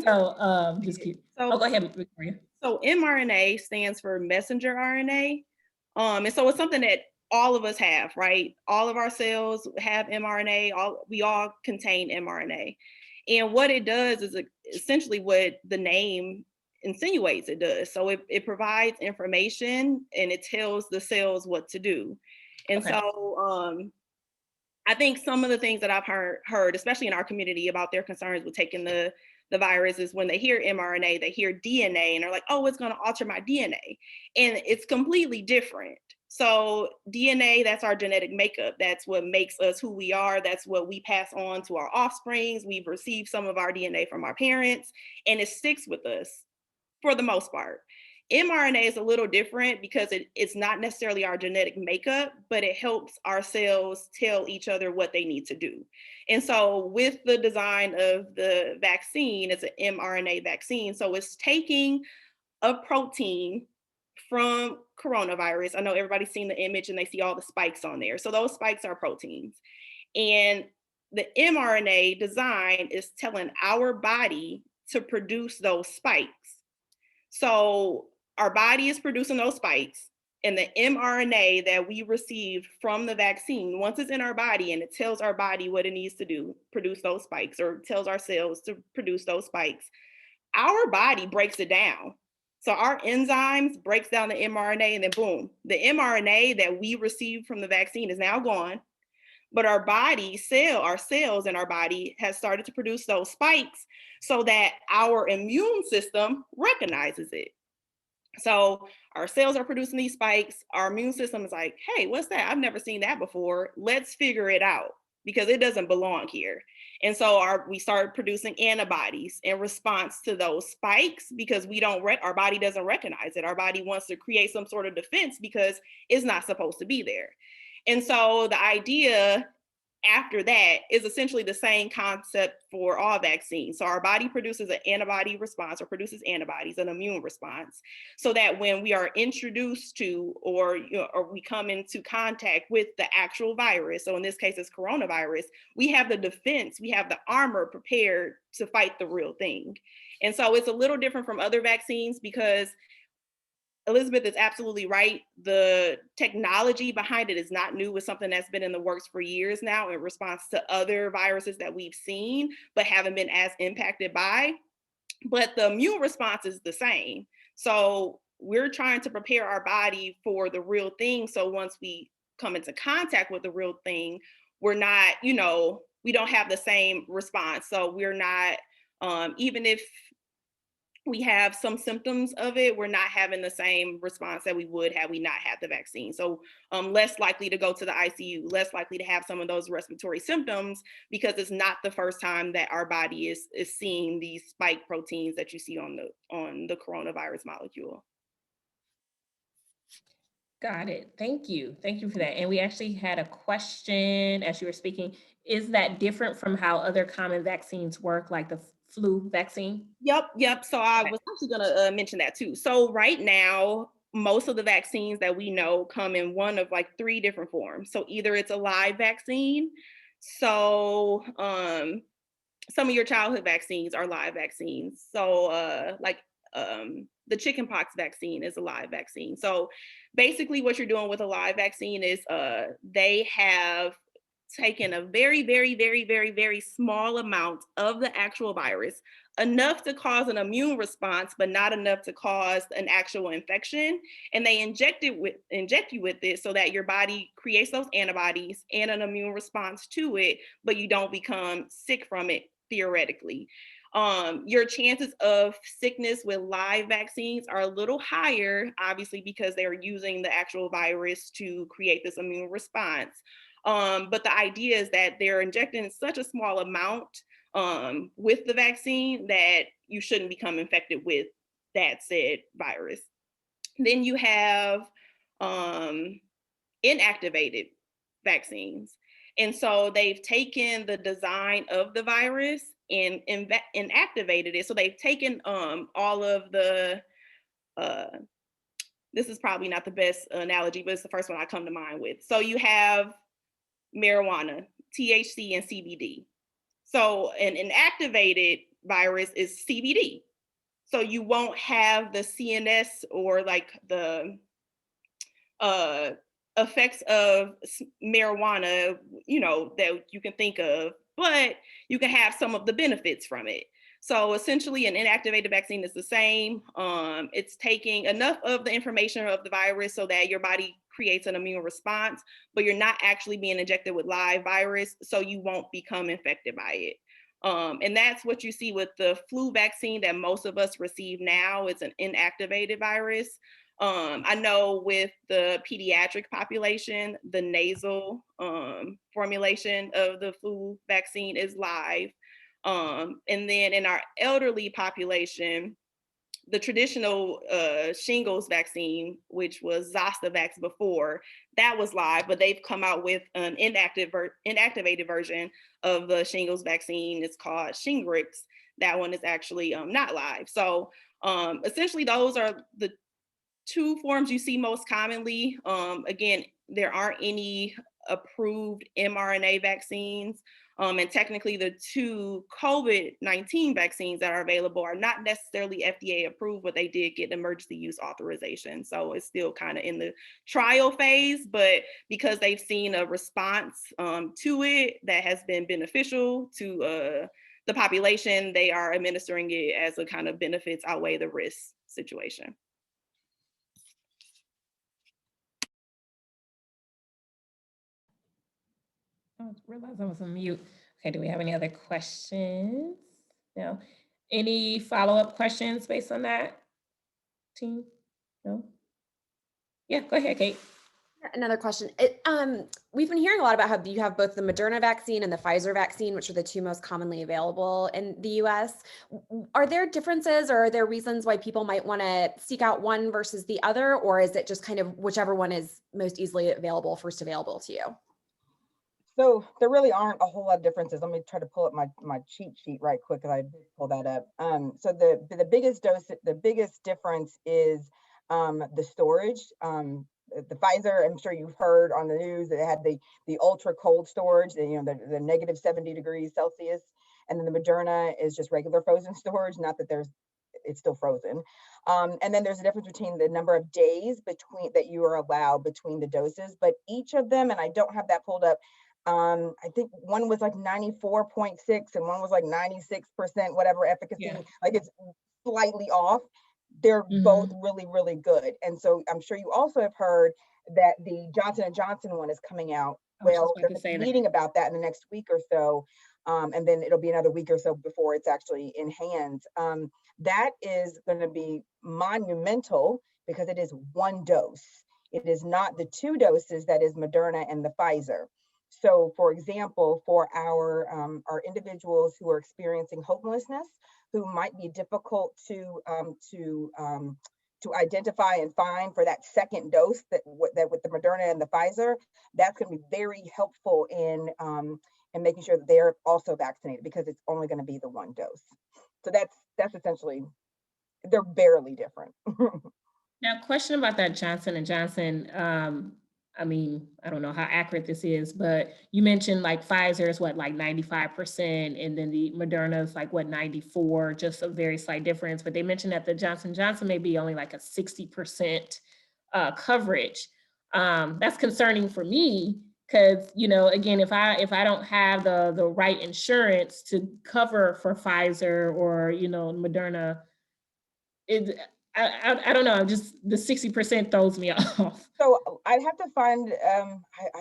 S1: So just keep. Go ahead, Victoria.
S3: So mRNA stands for messenger RNA. And so it's something that all of us have, right? All of our cells have mRNA, we all contain mRNA. And what it does is essentially what the name insinuates it does. So it provides information and it tells the cells what to do. And so I think some of the things that I've heard, especially in our community, about their concerns with taking the virus is when they hear mRNA, they hear DNA and they're like, oh, it's going to alter my DNA. And it's completely different. So DNA, that's our genetic makeup. That's what makes us who we are. That's what we pass on to our offsprings. We've received some of our DNA from our parents, and it sticks with us for the most part. mRNA is a little different because it's not necessarily our genetic makeup, but it helps our cells tell each other what they need to do. And so with the design of the vaccine, it's an mRNA vaccine. So it's taking a protein from coronavirus. I know everybody's seen the image and they see all the spikes on there. So those spikes are proteins. And the mRNA design is telling our body to produce those spikes. So our body is producing those spikes, and the mRNA that we received from the vaccine, once it's in our body and it tells our body what it needs to do, produce those spikes, or tells our cells to produce those spikes, our body breaks it down. So our enzymes breaks down the mRNA, and then boom, the mRNA that we received from the vaccine is now gone. But our cells in our body has started to produce those spikes so that our immune system recognizes it. So our cells are producing these spikes. Our immune system is like, hey, what's that? I've never seen that before. Let's figure it out because it doesn't belong here. And so we start producing antibodies in response to those spikes because our body doesn't recognize it. Our body wants to create some sort of defense because it's not supposed to be there. And so the idea after that is essentially the same concept for all vaccines. So our body produces an antibody response, or produces antibodies, an immune response, so that when we are introduced to or we come into contact with the actual virus, so in this case it's coronavirus, we have the defense, we have the armor prepared to fight the real thing. And so it's a little different from other vaccines because Elizabeth is absolutely right. The technology behind it is not new. It's something that's been in the works for years now in response to other viruses that we've seen, but haven't been as impacted by. But the immune response is the same. So we're trying to prepare our body for the real thing. So once we come into contact with the real thing, we're not, we don't have the same response. So we're not, even if we have some symptoms of it, we're not having the same response that we would had we not had the vaccine. So less likely to go to the ICU, less likely to have some of those respiratory symptoms, because it's not the first time that our body is seeing these spike proteins that you see on the coronavirus molecule.
S1: Got it. Thank you. Thank you for that. And we actually had a question as you were speaking. Is that different from how other common vaccines work, like the flu vaccine?
S3: Yep. So I was actually going to mention that too. So right now, most of the vaccines that we know come in one of like 3 different forms. So either it's a live vaccine. So some of your childhood vaccines are live vaccines. So the chickenpox vaccine is a live vaccine. So basically what you're doing with a live vaccine is they have taken a very, very, very, very, very small amount of the actual virus, enough to cause an immune response, but not enough to cause an actual infection. And they inject you with it so that your body creates those antibodies and an immune response to it, but you don't become sick from it theoretically. Your chances of sickness with live vaccines are a little higher, obviously, because they're using the actual virus to create this immune response. But the idea is that they're injecting such a small amount with the vaccine that you shouldn't become infected with that said virus. Then you have inactivated vaccines. And so they've taken the design of the virus and inactivated it. So they've taken all of the, this is probably not the best analogy, but it's the first one I come to mind with. So you have marijuana, THC, and CBD. So an inactivated virus is CBD. So you won't have the CNS or like the effects of marijuana, that you can think of, but you can have some of the benefits from it. So essentially an inactivated vaccine is the same. It's taking enough of the information of the virus so that your body creates an immune response, but you're not actually being injected with live virus, so you won't become infected by it. And that's what you see with the flu vaccine that most of us receive now. It's an inactivated virus. I know with the pediatric population, the nasal formulation of the flu vaccine is live. And then in our elderly population, the traditional shingles vaccine, which was Zostavax before, that was live, but they've come out with an inactivated version of the shingles vaccine. It's called Shingrix. That one is actually not live. So essentially those are the 2 forms you see most commonly. Again, there aren't any approved mRNA vaccines. And technically the 2 COVID-19 vaccines that are available are not necessarily FDA approved, but they did get emergency use authorization. So it's still kind of in the trial phase, but because they've seen a response to it that has been beneficial to the population, they are administering it as a kind of benefits outweigh the risk situation.
S1: I realized I was on mute. Okay, do we have any other questions? No. Any follow-up questions based on that, team? No? Yeah, go ahead, Kate.
S5: Another question. We've been hearing a lot about how you have both the Moderna vaccine and the Pfizer vaccine, which are the 2 most commonly available in the US. Are there differences, or are there reasons why people might want to seek out one versus the other? Or is it just kind of whichever one is most easily available, first available to you?
S2: So there really aren't a whole lot of differences. Let me try to pull up my cheat sheet right quick, because I did pull that up. So the biggest difference is the storage. The Pfizer, I'm sure you've heard on the news, that it had the ultra cold storage, the negative 70 degrees Celsius, and then the Moderna is just regular frozen storage. Not that there's it's still frozen. And then there's a difference between the number of days between that you are allowed between the doses, but each of them, and I don't have that pulled up, I think one was like 94.6 and one was like 96%, whatever efficacy,
S1: Yeah.
S2: like it's slightly off. They're both really, really good. And so I'm sure you also have heard that the Johnson & Johnson one is coming out.
S1: I was just
S2: Well,
S1: about
S2: there's
S1: to
S2: a
S1: say that.
S2: meeting about that in the next week or so. And then it'll be another week or so before it's actually in hands. That is going to be monumental because it is one dose. It is not the 2 doses that is Moderna and the Pfizer. So, for example, for our individuals who are experiencing homelessness, who might be difficult to identify and find for that second dose, that with the Moderna and the Pfizer, that's going to be very helpful in making sure that they're also vaccinated, because it's only going to be the 1 dose. So that's essentially, they're barely different.
S1: Now, question about that Johnson & Johnson. I mean, I don't know how accurate this is, but you mentioned like Pfizer is what, like 95%, and then the Moderna is like what, 94, just a very slight difference. But they mentioned that the Johnson & Johnson may be only like a 60% coverage. That's concerning for me because, you know, again, if I don't have the right insurance to cover for Pfizer or, you know, Moderna, I don't know, just the 60% throws me off.
S2: So I'd have to find,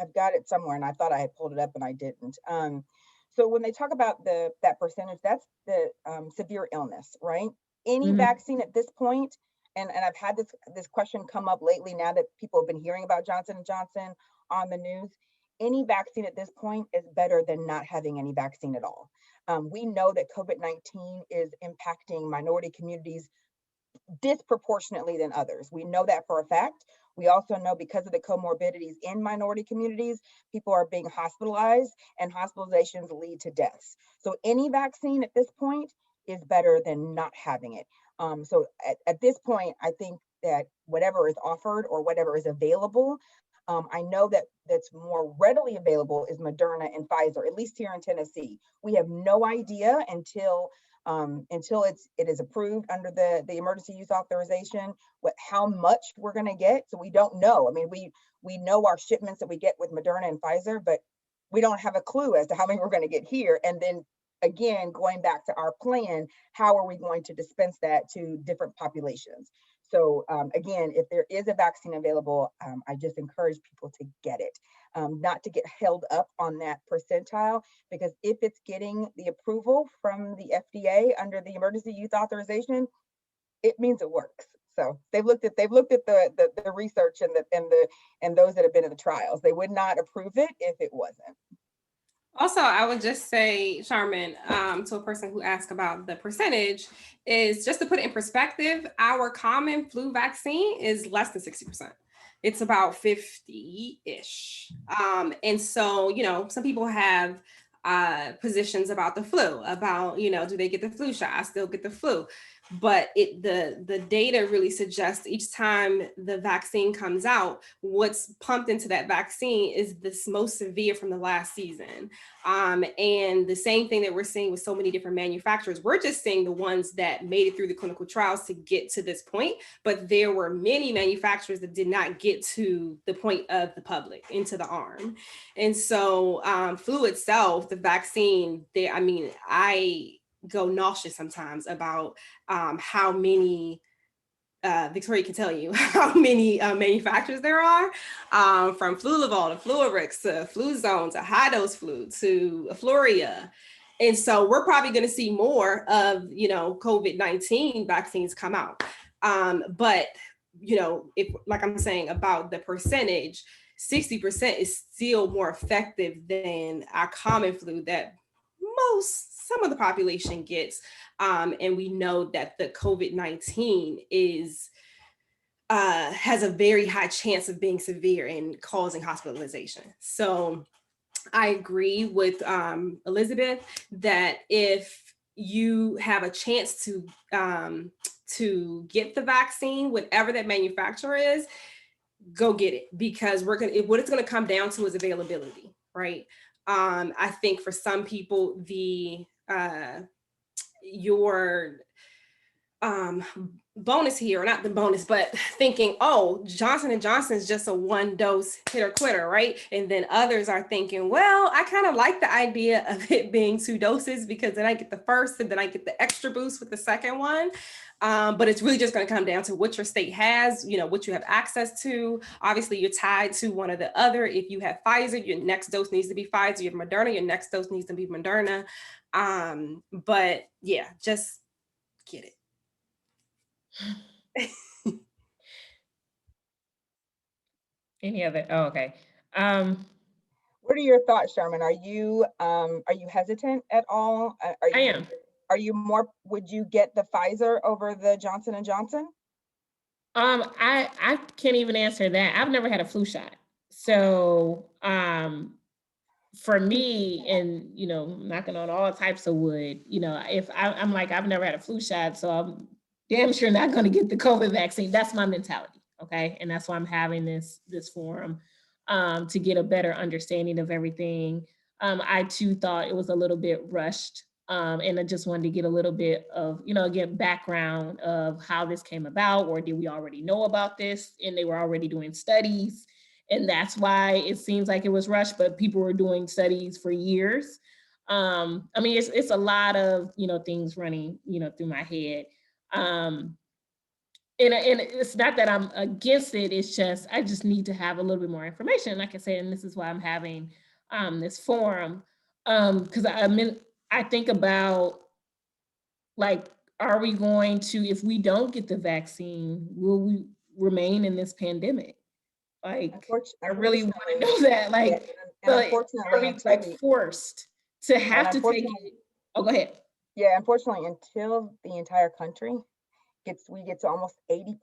S2: I've got it somewhere and I thought I had pulled it up and I didn't. So when they talk about that percentage, that's the severe illness, right? Any vaccine at this point, and I've had this question come up lately now that people have been hearing about Johnson & Johnson on the news. Any vaccine at this point is better than not having any vaccine at all. We know that COVID-19 is impacting minority communities disproportionately than others. We know that for a fact. We also know because of the comorbidities in minority communities, people are being hospitalized and hospitalizations lead to deaths. So any vaccine at this point is better than not having it. So at this point, I think that whatever is offered or whatever is available, I know that that's more readily available is Moderna and Pfizer, at least here in Tennessee. We have no idea until it is approved under the emergency use authorization, how much we're going to get. So we don't know. I mean, we know our shipments that we get with Moderna and Pfizer, but we don't have a clue as to how many we're going to get here. And then again, going back to our plan, how are we going to dispense that to different populations? So again, if there is a vaccine available, I just encourage people to get it, not to get held up on that percentile, because if it's getting the approval from the FDA under the emergency use authorization, it means it works. So they've looked at the research and those that have been in the trials. They would not approve it if it wasn't.
S6: Also, I would just say, Charmin, to a person who asked about the percentage, is just to put it in perspective, our common flu vaccine is less than 60%. It's about 50-ish. And so, you know, some people have positions about the flu, about, you know, do they get the flu shot? I still get the flu. But the data really suggests each time the vaccine comes out, what's pumped into that vaccine is this most severe from the last season. And the same thing that we're seeing with so many different manufacturers, we're just seeing the ones that made it through the clinical trials to get to this point, but there were many manufacturers that did not get to the point of the public, into the arm. And so flu itself, the vaccine, I go nauseous sometimes about how many, Victoria can tell you how many manufacturers there are, from Flulavol to Fluarix to Fluzone to high dose flu to Afluria. And so we're probably going to see more of, you know, COVID-19 vaccines come out. But, you know, if, like I'm saying about the percentage, 60% is still more effective than our common flu that some of the population gets. And we know that the COVID-19 has a very high chance of being severe and causing hospitalization. So I agree with Elizabeth that if you have a chance to get the vaccine, whatever that manufacturer is, go get it, because what it's going to come down to is availability, right? I think for some people, um, bonus here, or not the bonus, but thinking, oh, Johnson & Johnson is just a 1-dose hit or quitter, right? And then others are thinking, well, I kind of like the idea of it being 2 doses because then I get the first and then I get the extra boost with the second one. But it's really just going to come down to what your state has, what you have access to. Obviously, you're tied to one or the other. If you have Pfizer, your next dose needs to be Pfizer. You have Moderna, your next dose needs to be Moderna. But yeah, just get it.
S1: Any other? Oh, okay. Um,
S2: What are your thoughts, Sherman? Are you hesitant at all?
S1: I am.
S2: Are you more, would you get the Pfizer over the Johnson & Johnson?
S1: I can't even answer that. I've never had a flu shot. So, for me, and knocking on all types of wood, if I'm like, I've never had a flu shot, so I'm damn sure not going to get the COVID vaccine. That's my mentality. Okay. And that's why I'm having this forum, to get a better understanding of everything. I too thought it was a little bit rushed. And I just wanted to get a little bit of, again, background of how this came about, or did we already know about this and they were already doing studies? And that's why it seems like it was rushed, but people were doing studies for years. I mean, it's a lot of, things running, through my head. And it's not that I'm against it. It's just, I just need to have a little bit more information. Like I said, and this is why I'm having this forum. Because I think about, like, are we going to, if we don't get the vaccine, will we remain in this pandemic? Like, I really want to know that. Like,
S2: and
S1: so are
S2: unfortunately,
S1: we like forced to have to take it? Oh, go ahead.
S2: Yeah, unfortunately, until the entire country we get to almost 80%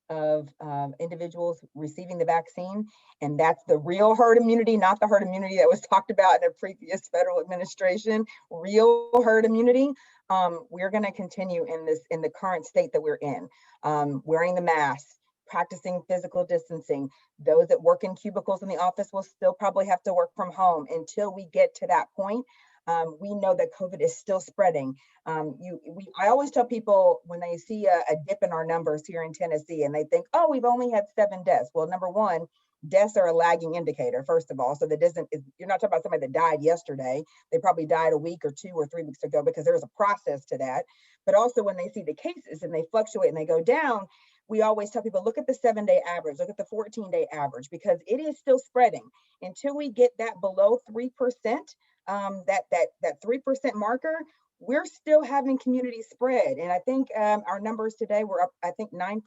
S2: of individuals receiving the vaccine, and that's the real herd immunity, not the herd immunity that was talked about in a previous federal administration. Real herd immunity. We're going to continue in the current state that we're in, wearing the mask, practicing physical distancing. Those that work in cubicles in the office will still probably have to work from home until we get to that point. We know that COVID is still spreading. I always tell people when they see a dip in our numbers here in Tennessee and they think, oh, we've only had 7 deaths. Well, number one, deaths are a lagging indicator, first of all. So that you're not talking about somebody that died yesterday. They probably died a week or 2 or 3 weeks ago, because there's a process to that. But also when they see the cases and they fluctuate and they go down, we always tell people, look at the 7-day average, look at the 14-day average, because it is still spreading. Until we get that below 3%, that 3% marker, we're still having community spread. And I think our numbers today were up, I think 9%.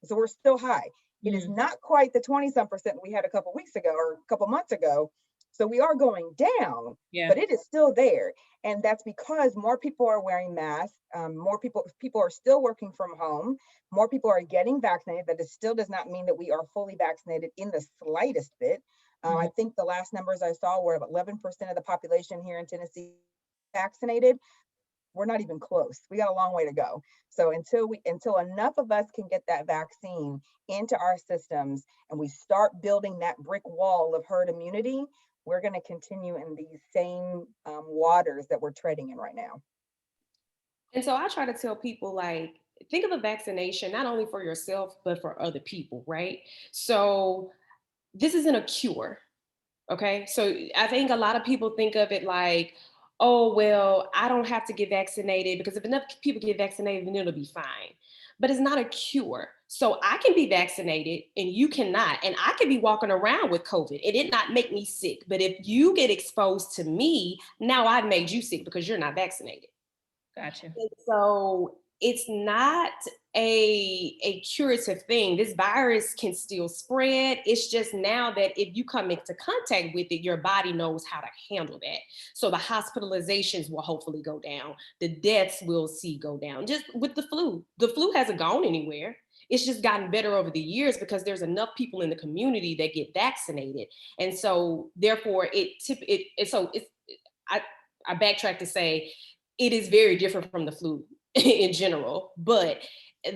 S2: So we're still high. It is not quite the 20-some% we had a couple weeks ago or a couple months ago. So we are going down, but it is still there. And that's because more people are wearing masks. More people are still working from home. More people are getting vaccinated. But it still does not mean that we are fully vaccinated in the slightest bit. I think the last numbers I saw were 11% of the population here in Tennessee vaccinated. We're not even close. We got a long way to go. So until enough of us can get that vaccine into our systems and we start building that brick wall of herd immunity, we're going to continue in these same waters that we're treading in right now.
S4: And so I try to tell people, like, think of a vaccination not only for yourself, but for other people, right? So this isn't a cure. Okay. So I think a lot of people think of it like, oh, well, I don't have to get vaccinated because if enough people get vaccinated, then it'll be fine. But it's not a cure. So I can be vaccinated and you cannot. And I could be walking around with COVID. It did not make me sick. But if you get exposed to me, now I've made you sick because you're not vaccinated.
S1: Gotcha.
S4: And so it's not a curative thing. This virus can still spread. It's just now that if you come into contact with it, your body knows how to handle that. So the hospitalizations will hopefully go down. The deaths we'll see go down. Just with the flu. The flu hasn't gone anywhere. It's just gotten better over the years because there's enough people in the community that get vaccinated. And so therefore I backtrack to say it is very different from the flu in general, but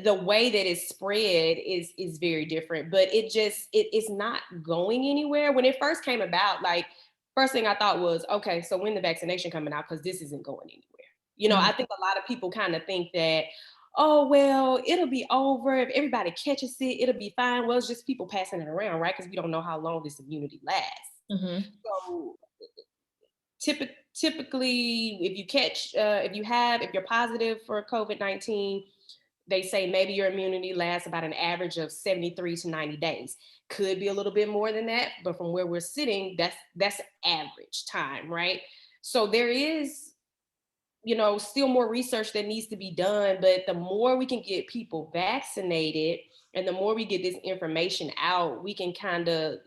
S4: the way that it's spread is very different. But it's not going anywhere. When it first came about, like, first thing I thought was, okay, so when the vaccination coming out, because this isn't going anywhere. I think a lot of people kind of think that, oh, well, it'll be over. If everybody catches it, it'll be fine. Well, it's just people passing it around, right? Because we don't know how long this immunity lasts.
S1: Mhm.
S4: So typically, if you're positive for COVID-19, they say maybe your immunity lasts about an average of 73 to 90 days. Could be a little bit more than that, but from where we're sitting, that's average time, right? So there is, still more research that needs to be done, but the more we can get people vaccinated and the more we get this information out, we can kind of,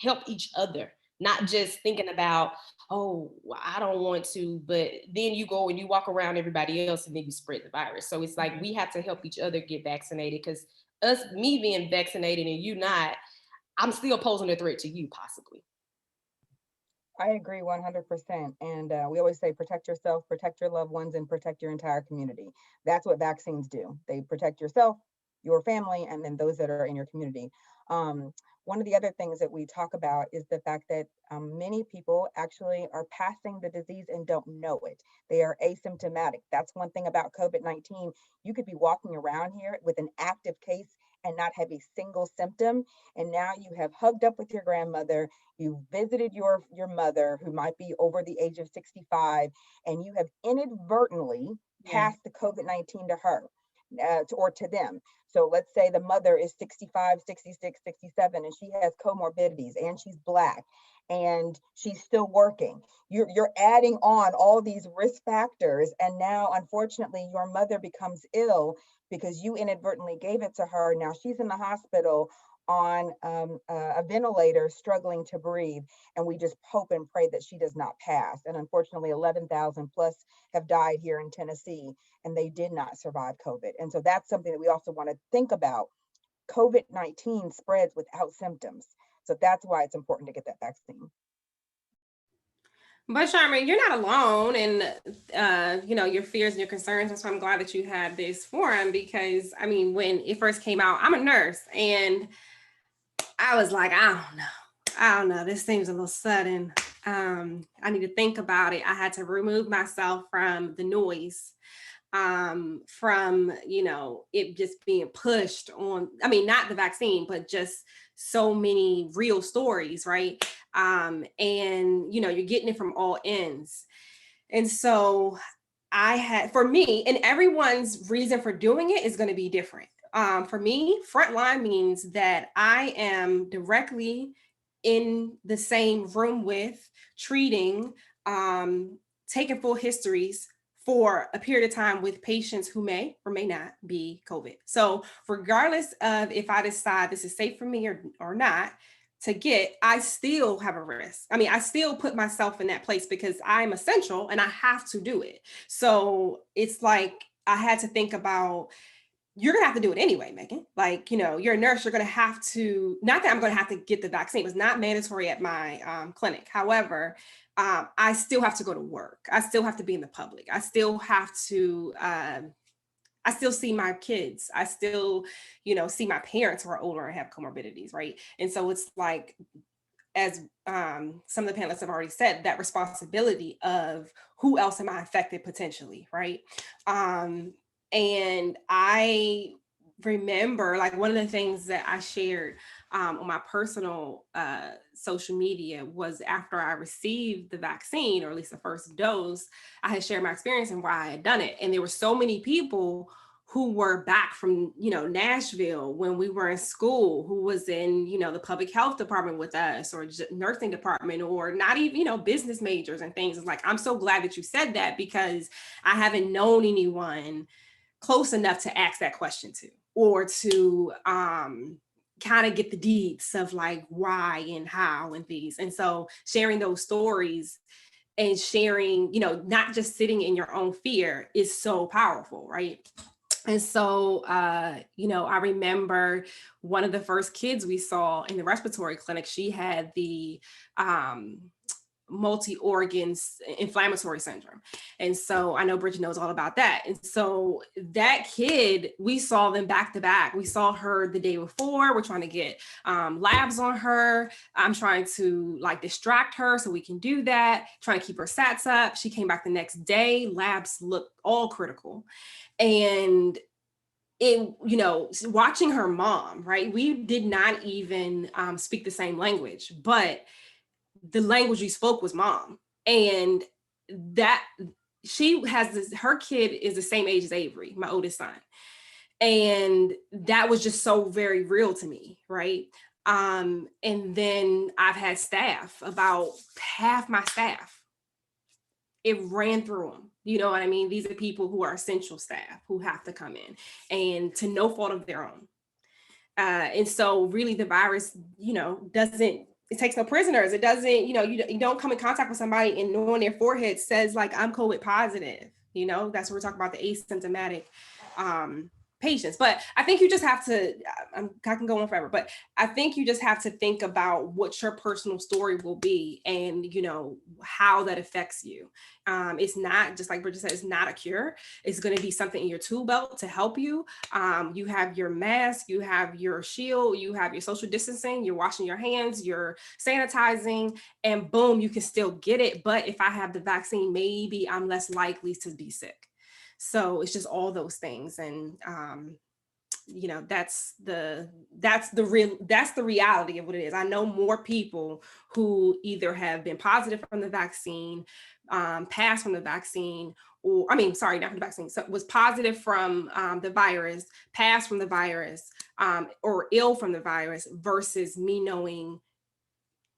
S4: help each other, not just thinking about, oh, well, I don't want to, but then you go and you walk around everybody else and then you spread the virus. So it's like we have to help each other get vaccinated, because me being vaccinated and you not, I'm still posing a threat to you possibly.
S2: I agree 100%. And we always say protect yourself, protect your loved ones, and protect your entire community. That's what vaccines do. They protect yourself, your family, and then those that are in your community. One of the other things that we talk about is the fact that many people actually are passing the disease and don't know it. They are asymptomatic. That's one thing about COVID-19. You could be walking around here with an active case and not have a single symptom. And now you have hugged up with your grandmother, you visited your mother who might be over the age of 65, and you have inadvertently passed the COVID-19 to her or to them. So let's say the mother is 65, 66, 67, and she has comorbidities and she's Black and she's still working. You're adding on all these risk factors. And now, unfortunately, your mother becomes ill because you inadvertently gave it to her. Now she's in the hospital on a ventilator, struggling to breathe. And we just hope and pray that she does not pass. And unfortunately, 11,000 plus have died here in Tennessee, and they did not survive COVID. And so that's something that we also want to think about. COVID-19 spreads without symptoms. So that's why it's important to get that vaccine.
S6: But Charmin, you're not alone in, your fears and your concerns. And so I'm glad that you had this forum, because I mean, when it first came out, I'm a nurse and I was like, I don't know. This seems a little sudden. I need to think about it. I had to remove myself from the noise, from, it just being pushed on, I mean, not the vaccine, but just so many real stories, right? And, you're getting it from all ends. And so for me, and everyone's reason for doing it is going to be different. For me, frontline means that I am directly in the same room with, treating, taking full histories for a period of time with patients who may or may not be COVID. So regardless of if I decide this is safe for me or not to get, I still have a risk. I mean, I still put myself in that place because I'm essential and I have to do it. So it's like, I had to think about, you're going to have to do it anyway, Megan. Like, you're a nurse, you're going to have to, not that I'm going to have to get the vaccine, it's not mandatory at my clinic. However, I still have to go to work. I still have to be in the public. I still have to, I still see my kids. I still, see my parents who are older and have comorbidities, right? And so it's like, as some of the panelists have already said, that responsibility of who else am I affected potentially, right? And I remember, like, one of the things that I shared on my personal social media was after I received the vaccine, or at least the first dose, I had shared my experience and why I had done it. And there were so many people who were back from, Nashville when we were in school, who was in, the public health department with us, or nursing department, or not even, business majors and things. It's like, I'm so glad that you said that, because I haven't known anyone close enough to ask that question to, or to kind of get the deeds of like why and how and things. And so sharing those stories and sharing, not just sitting in your own fear is so powerful, right? And so, I remember one of the first kids we saw in the respiratory clinic, she had the multi-organs inflammatory syndrome. And so I know Bridget knows all about that. And so that kid, we saw them back to back. We saw her the day before. We're trying to get labs on her. I'm trying to like distract her so we can do that, trying to keep her sats up. She came back the next day, labs looked all critical. And it, you know, watching her mom, right? We did not even speak the same language, but the language we spoke was mom. And that she has this, her kid is the same age as Avery, my oldest son. And that was just so very real to me, right? And then I've had staff, about half my staff, it ran through them. You know what I mean? These are people who are essential staff who have to come in, and to no fault of their own. And so really the virus, you know, it takes no prisoners. It doesn't, you know, you don't come in contact with somebody and on their forehead says like, I'm COVID positive. You know, that's what we're talking about, the asymptomatic patients. But I think you just have to, I can go on forever, but I think you just have to think about what your personal story will be and, you know, how that affects you. It's not, just like Bridget said, it's not a cure. It's going to be something in your tool belt to help you. You have your mask, you have your shield, you have your social distancing, you're washing your hands, you're sanitizing, and boom, you can still get it. But if I have the vaccine, maybe I'm less likely to be sick. So it's just all those things. And, you know, that's the reality of what it is. I know more people who either have been positive from the vaccine, passed from the vaccine, or, I mean, sorry, not from the vaccine, so was positive from the virus, passed from the virus, or ill from the virus, versus me knowing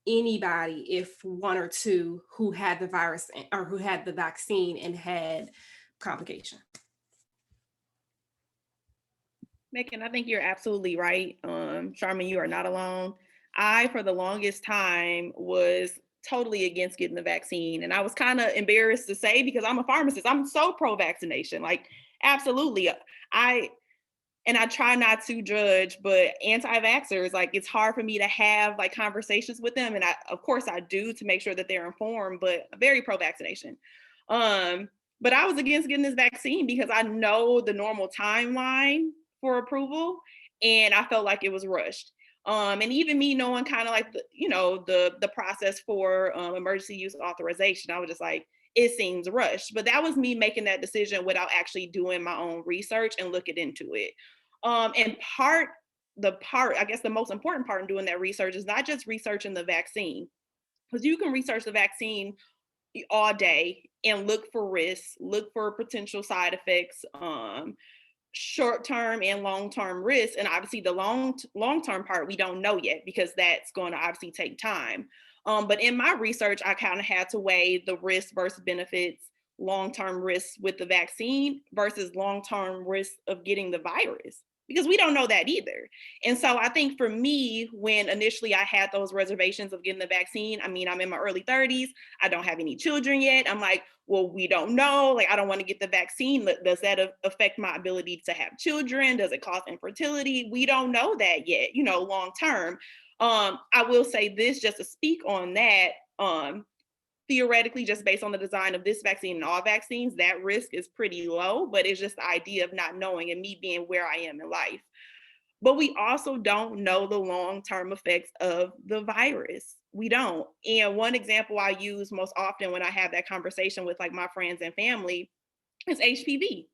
S6: anybody, if one or two, who had the virus or who had the vaccine and had complication.
S3: Megan, I think you're absolutely right. Charmin, you are not alone. I, for the longest time, was totally against getting the vaccine. And I was kind of embarrassed to say, because I'm a pharmacist, I'm so pro-vaccination, like absolutely. I try not to judge, but anti-vaxxers, like it's hard for me to have like conversations with them. And of course I do, to make sure that they're informed, but very pro-vaccination. But I was against getting this vaccine because I know the normal timeline for approval, and I felt like it was rushed. And even me knowing kind of like the process for emergency use authorization, I was just like, it seems rushed. But that was me making that decision without actually doing my own research and looking into it. And I guess the most important part in doing that research is not just researching the vaccine, because you can research the vaccine all day and look for risks, look for potential side effects, short-term and long-term risks. And obviously the long-term part, we don't know yet, because that's going to obviously take time. But in my research, I kind of had to weigh the risk versus benefits, long-term risks with the vaccine versus long-term risks of getting the virus, because we don't know that either. And so I think for me, when initially I had those reservations of getting the vaccine, I mean, I'm in my early 30s, I don't have any children yet. I'm like, well, we don't know, like, I don't want to get the vaccine. Does that affect my ability to have children? Does it cause infertility? We don't know that yet, long term. I will say this, just to speak on that, theoretically, just based on the design of this vaccine and all vaccines, that risk is pretty low, but it's just the idea of not knowing and me being where I am in life. But we also don't know the long-term effects of the virus. We don't. And one example I use most often when I have that conversation with like my friends and family is HPV.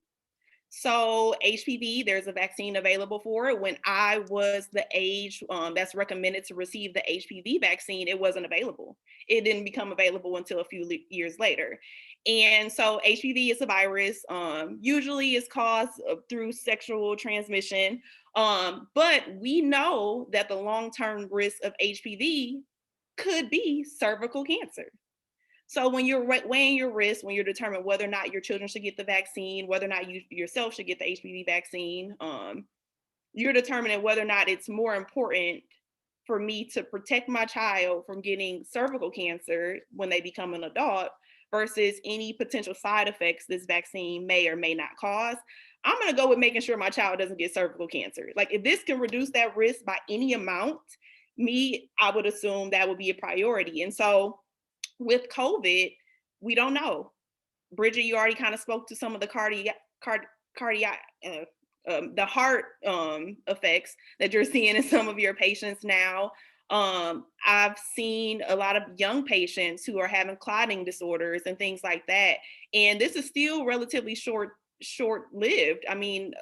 S3: So HPV, there's a vaccine available for it. When I was the age that's recommended to receive the HPV vaccine, it wasn't available. It didn't become available until a few years later. And so HPV is a virus, usually is caused through sexual transmission. But we know that the long-term risk of HPV could be cervical cancer. So when you're weighing your risk, when you're determining whether or not your children should get the vaccine, whether or not you yourself should get the HPV vaccine, you're determining whether or not it's more important for me to protect my child from getting cervical cancer when they become an adult versus any potential side effects this vaccine may or may not cause. I'm going to go with making sure my child doesn't get cervical cancer. Like, if this can reduce that risk by any amount, I would assume that would be a priority. And so with COVID, we don't know. Bridget, you already kind of spoke to some of the cardiac, the heart effects that you're seeing in some of your patients now. I've seen a lot of young patients who are having clotting disorders and things like that. And this is still relatively short-lived. I mean,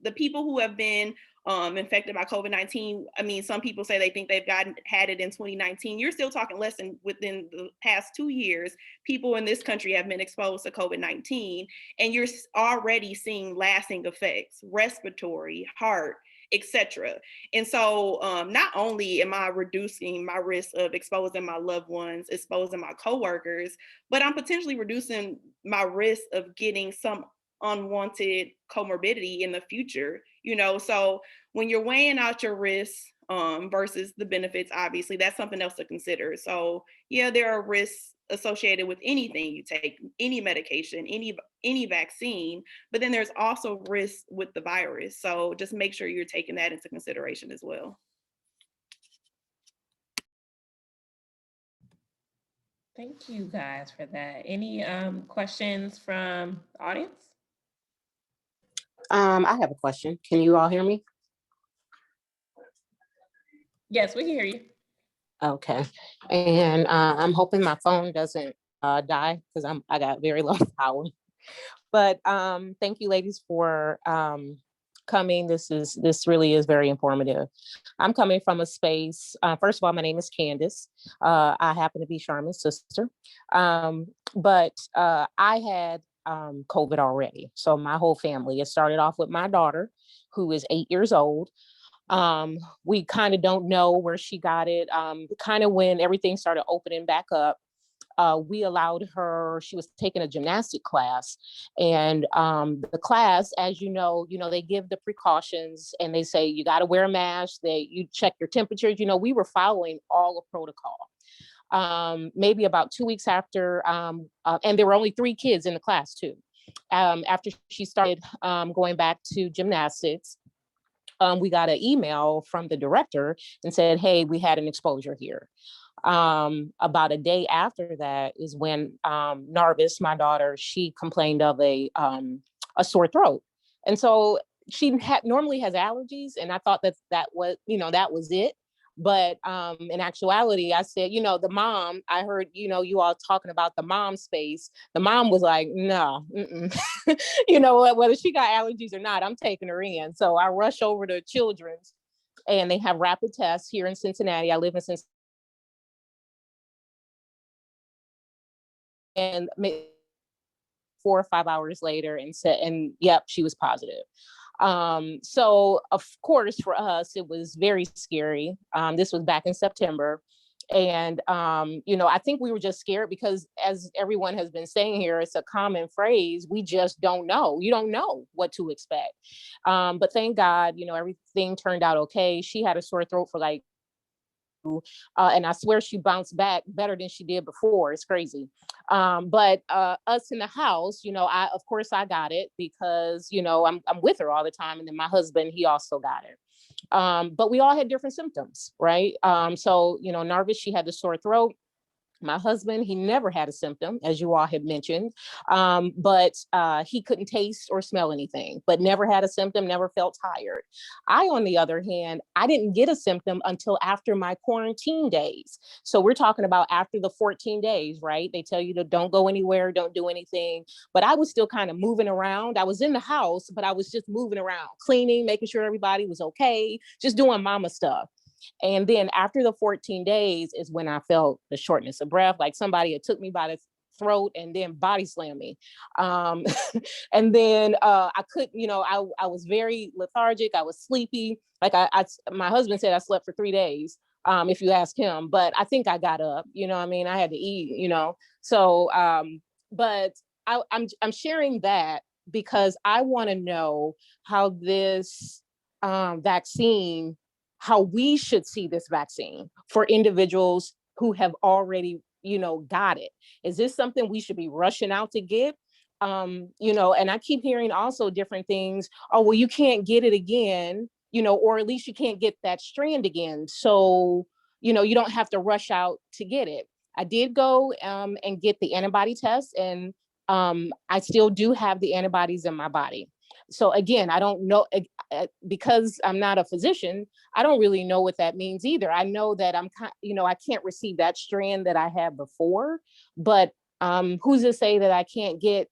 S3: the people who have been infected by COVID-19, I mean, some people say they think they've had it in 2019. You're still talking less than within the past 2 years, people in this country have been exposed to COVID-19, and you're already seeing lasting effects, respiratory, heart, etc. And so not only am I reducing my risk of exposing my loved ones, exposing my coworkers, but I'm potentially reducing my risk of getting some unwanted comorbidity in the future, you know. So when you're weighing out your risks versus the benefits, obviously that's something else to consider. So yeah, there are risks associated with anything you take, any medication, any vaccine, but then there's also risks with the virus. So just make sure you're taking that into consideration as well.
S1: Thank you guys for that. Any questions from the audience?
S7: I have a question. Can you all hear me?
S1: Yes, we can hear you.
S7: Okay. And I'm hoping my phone doesn't die because I got very low power. But thank you, ladies, for coming. This really is very informative. I'm coming from a space. First of all, my name is Candace. I happen to be Charmin's sister. But I had COVID already. So my whole family, it started off with my daughter, who is 8 years old. We kind of don't know where she got it. Kind of when everything started opening back up, we allowed her, she was taking a gymnastic class, and the class, as you know, they give the precautions and they say, you got to wear a mask, you check your temperatures, we were following all the protocol. Maybe about 2 weeks after, and there were only 3 kids in the class too. After she started going back to gymnastics, we got an email from the director and said, hey, we had an exposure here. About a day after that is when Narvis, my daughter, she complained of a sore throat. And so she normally has allergies, and I thought that was it. But in actuality, I said, the mom, I heard, you all talking about the mom space. The mom was like, no, whether she got allergies or not, I'm taking her in. So I rush over to Children's, and they have rapid tests here in Cincinnati. I live in Cincinnati. And 4 or 5 hours later and yep, she was positive. So of course for us, it was very scary. This was back in September. And, I think we were just scared because, as everyone has been saying here, it's a common phrase. We just don't know. You don't know what to expect. But thank God, everything turned out okay. She had a sore throat for and I swear she bounced back better than she did before. It's crazy. But us in the house, of course I got it because, I'm with her all the time. And then my husband, he also got it. But we all had different symptoms, right? So, Narvis, she had the sore throat. My husband, he never had a symptom, as you all had mentioned, but he couldn't taste or smell anything, but never had a symptom, never felt tired. I, on the other hand, I didn't get a symptom until after my quarantine days. So we're talking about after the 14 days, right? They tell you to don't go anywhere, don't do anything, but I was still kind of moving around. I was in the house, but I was just moving around, cleaning, making sure everybody was okay, just doing mama stuff. And then after the 14 days is when I felt the shortness of breath, like somebody had took me by the throat and then body slammed me. And then I couldn't, I was very lethargic. I was sleepy. Like my husband said I slept for 3 days, if you ask him, but I think I got up, I had to eat, So, but I'm sharing that because I want to know how this vaccine, how we should see this vaccine for individuals who have already, got it. Is this something we should be rushing out to get? And I keep hearing also different things. Oh, well, you can't get it again, or at least you can't get that strand again. So, you don't have to rush out to get it. I did go and get the antibody test, and I still do have the antibodies in my body. So again, I don't know, because I'm not a physician, I don't really know what that means either. I know that I can't receive that strand that I had before, but who's to say that I can't get,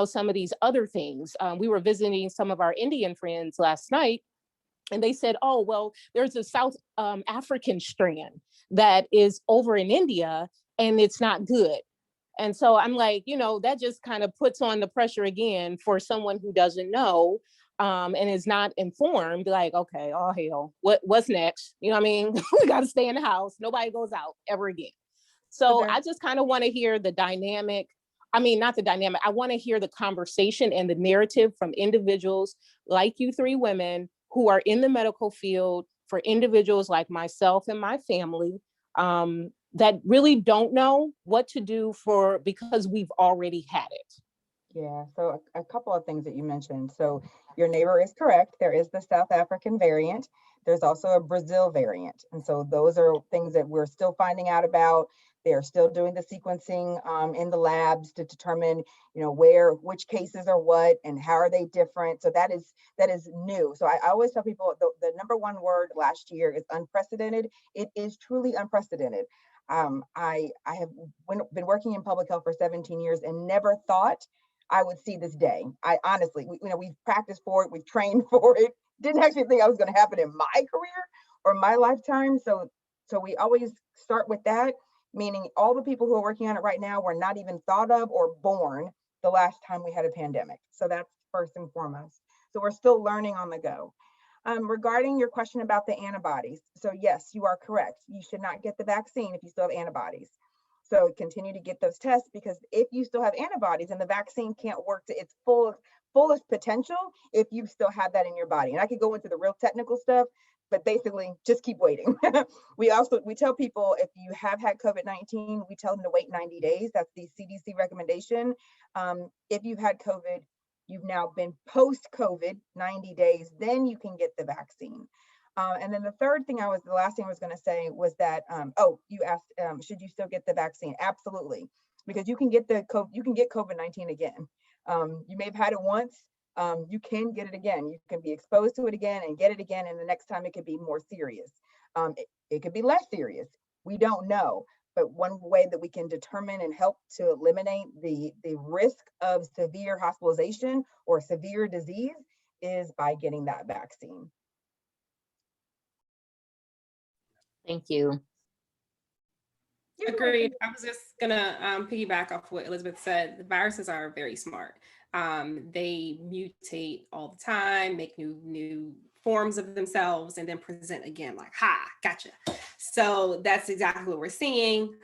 S7: some of these other things? We were visiting some of our Indian friends last night, and they said, oh, well, there's a South African strand that is over in India and it's not good. And so I'm like, that just kind of puts on the pressure again for someone who doesn't know and is not informed, like, okay, oh hell, what's next? You know what I mean? We got to stay in the house. Nobody goes out ever again. So I just kind of want to hear the dynamic. I mean, not the dynamic. I want to hear the conversation and the narrative from individuals like you three women who are in the medical field, for individuals like myself and my family that really don't know what to do because we've already had it.
S2: Yeah, so a couple of things that you mentioned. So your neighbor is correct. There is the South African variant. There's also a Brazil variant. And so those are things that we're still finding out about. They're still doing the sequencing in the labs to determine, which cases are what and how are they different. So that is new. So I always tell people the number one word last year is unprecedented. It is truly unprecedented. I have been working in public health for 17 years and never thought I would see this day. I honestly, we've practiced for it, we've trained for it. Didn't actually think I was going to happen in my career or my lifetime. So we always start with that, meaning all the people who are working on it right now were not even thought of or born the last time we had a pandemic. So that's first and foremost. So we're still learning on the go. Regarding your question about the antibodies. So yes, you are correct. You should not get the vaccine if you still have antibodies. So continue to get those tests, because if you still have antibodies, and the vaccine can't work to its fullest potential if you still have that in your body. And I could go into the real technical stuff, but basically just keep waiting. We tell people, if you have had COVID-19, we tell them to wait 90 days. That's the CDC recommendation. If you've had COVID, you've now been post-COVID 90 days, then you can get the vaccine. And then the last thing I was going to say was that, you asked, should you still get the vaccine? Absolutely, because you can get COVID-19 again. You may have had it once, you can get it again. You can be exposed to it again and get it again, and the next time it could be more serious. It could be less serious. We don't know. But one way that we can determine and help to eliminate the risk of severe hospitalization or severe disease is by getting that vaccine.
S7: Thank you.
S6: Agreed. I was just gonna piggyback off what Elizabeth said. The viruses are very smart. They mutate all the time, make new forms of themselves, and then present again like, ha, gotcha. So that's exactly what we're seeing.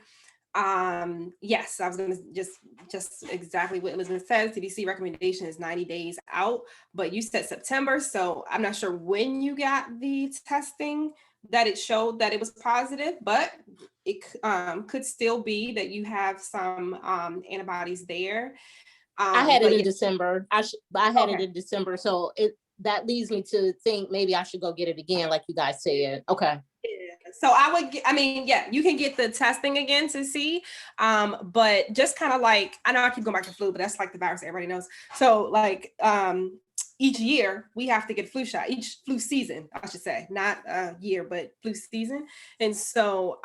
S6: Yes, I was going to just exactly what Elizabeth says. CDC recommendation is 90 days out, but you said September. So I'm not sure when you got the testing that it showed that it was positive, but it could still be that you have some antibodies there.
S7: I had it in December. I had it in December. So that leads me to think maybe I should go get it again, like you guys said. Okay.
S6: So you can get the testing again to see, but just kind of like, I know I keep going back to flu, but that's like the virus everybody knows. So like each year we have to get a flu shot, each flu season, I should say, not a year, but flu season. And so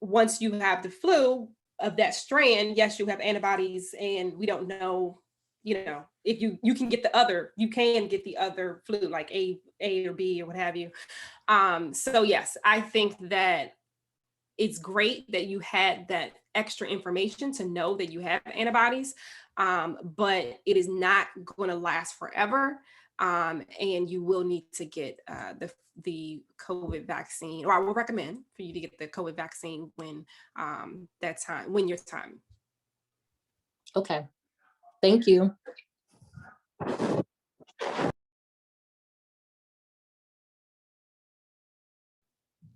S6: once you have the flu of that strand, yes, you have antibodies, and we don't know, if you can get the other flu, like A or B or what have you. So yes, I think that it's great that you had that extra information to know that you have antibodies, but it is not going to last forever. And you will need to get the COVID vaccine, or I will recommend for you to get the COVID vaccine when your time.
S7: Okay. Thank you.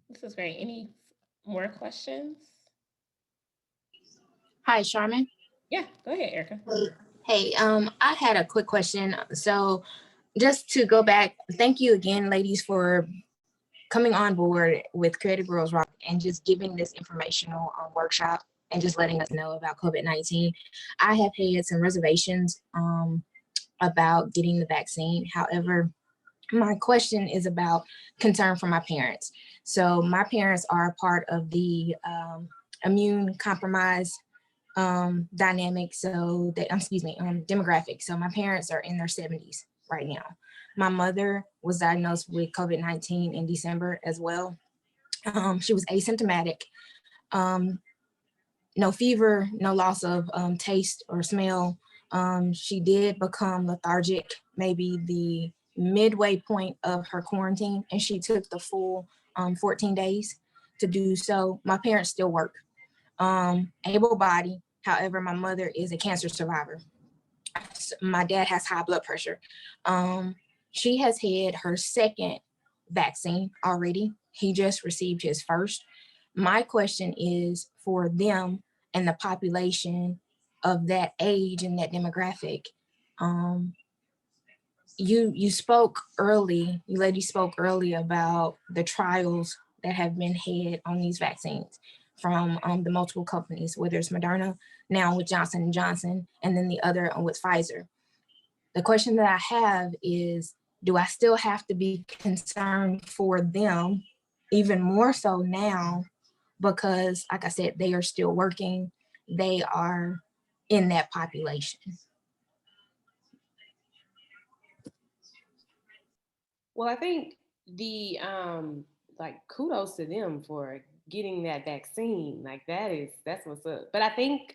S1: This is great. Any more questions?
S8: Hi, Charmin.
S1: Yeah, go ahead, Erica.
S8: Hey, I had a quick question. So just to go back, thank you again, ladies, for coming on board with Creative Girls Rock and just giving this informational workshop and just letting us know about COVID-19. I have had some reservations about getting the vaccine. However, my question is about concern for my parents. So my parents are a part of the immune compromised dynamic. So they, demographic. So my parents are in their 70s right now. My mother was diagnosed with COVID-19 in December as well. She was asymptomatic. No fever, no loss of taste or smell. She did become lethargic, maybe the midway point of her quarantine, and she took the full 14 days to do so. My parents still work, able-bodied. However, my mother is a cancer survivor. My dad has high blood pressure. She has had her second vaccine already. He just received his first. My question is for them and the population of that age and that demographic. You spoke early, you ladies spoke early about the trials that have been had on these vaccines from the multiple companies, whether it's Moderna, now with Johnson & Johnson, and then the other with Pfizer. The question that I have is, do I still have to be concerned for them even more so now? Because like I said, they are still working. They are in that population.
S4: Well, I think the like kudos to them for getting that vaccine. Like that's what's up. But I think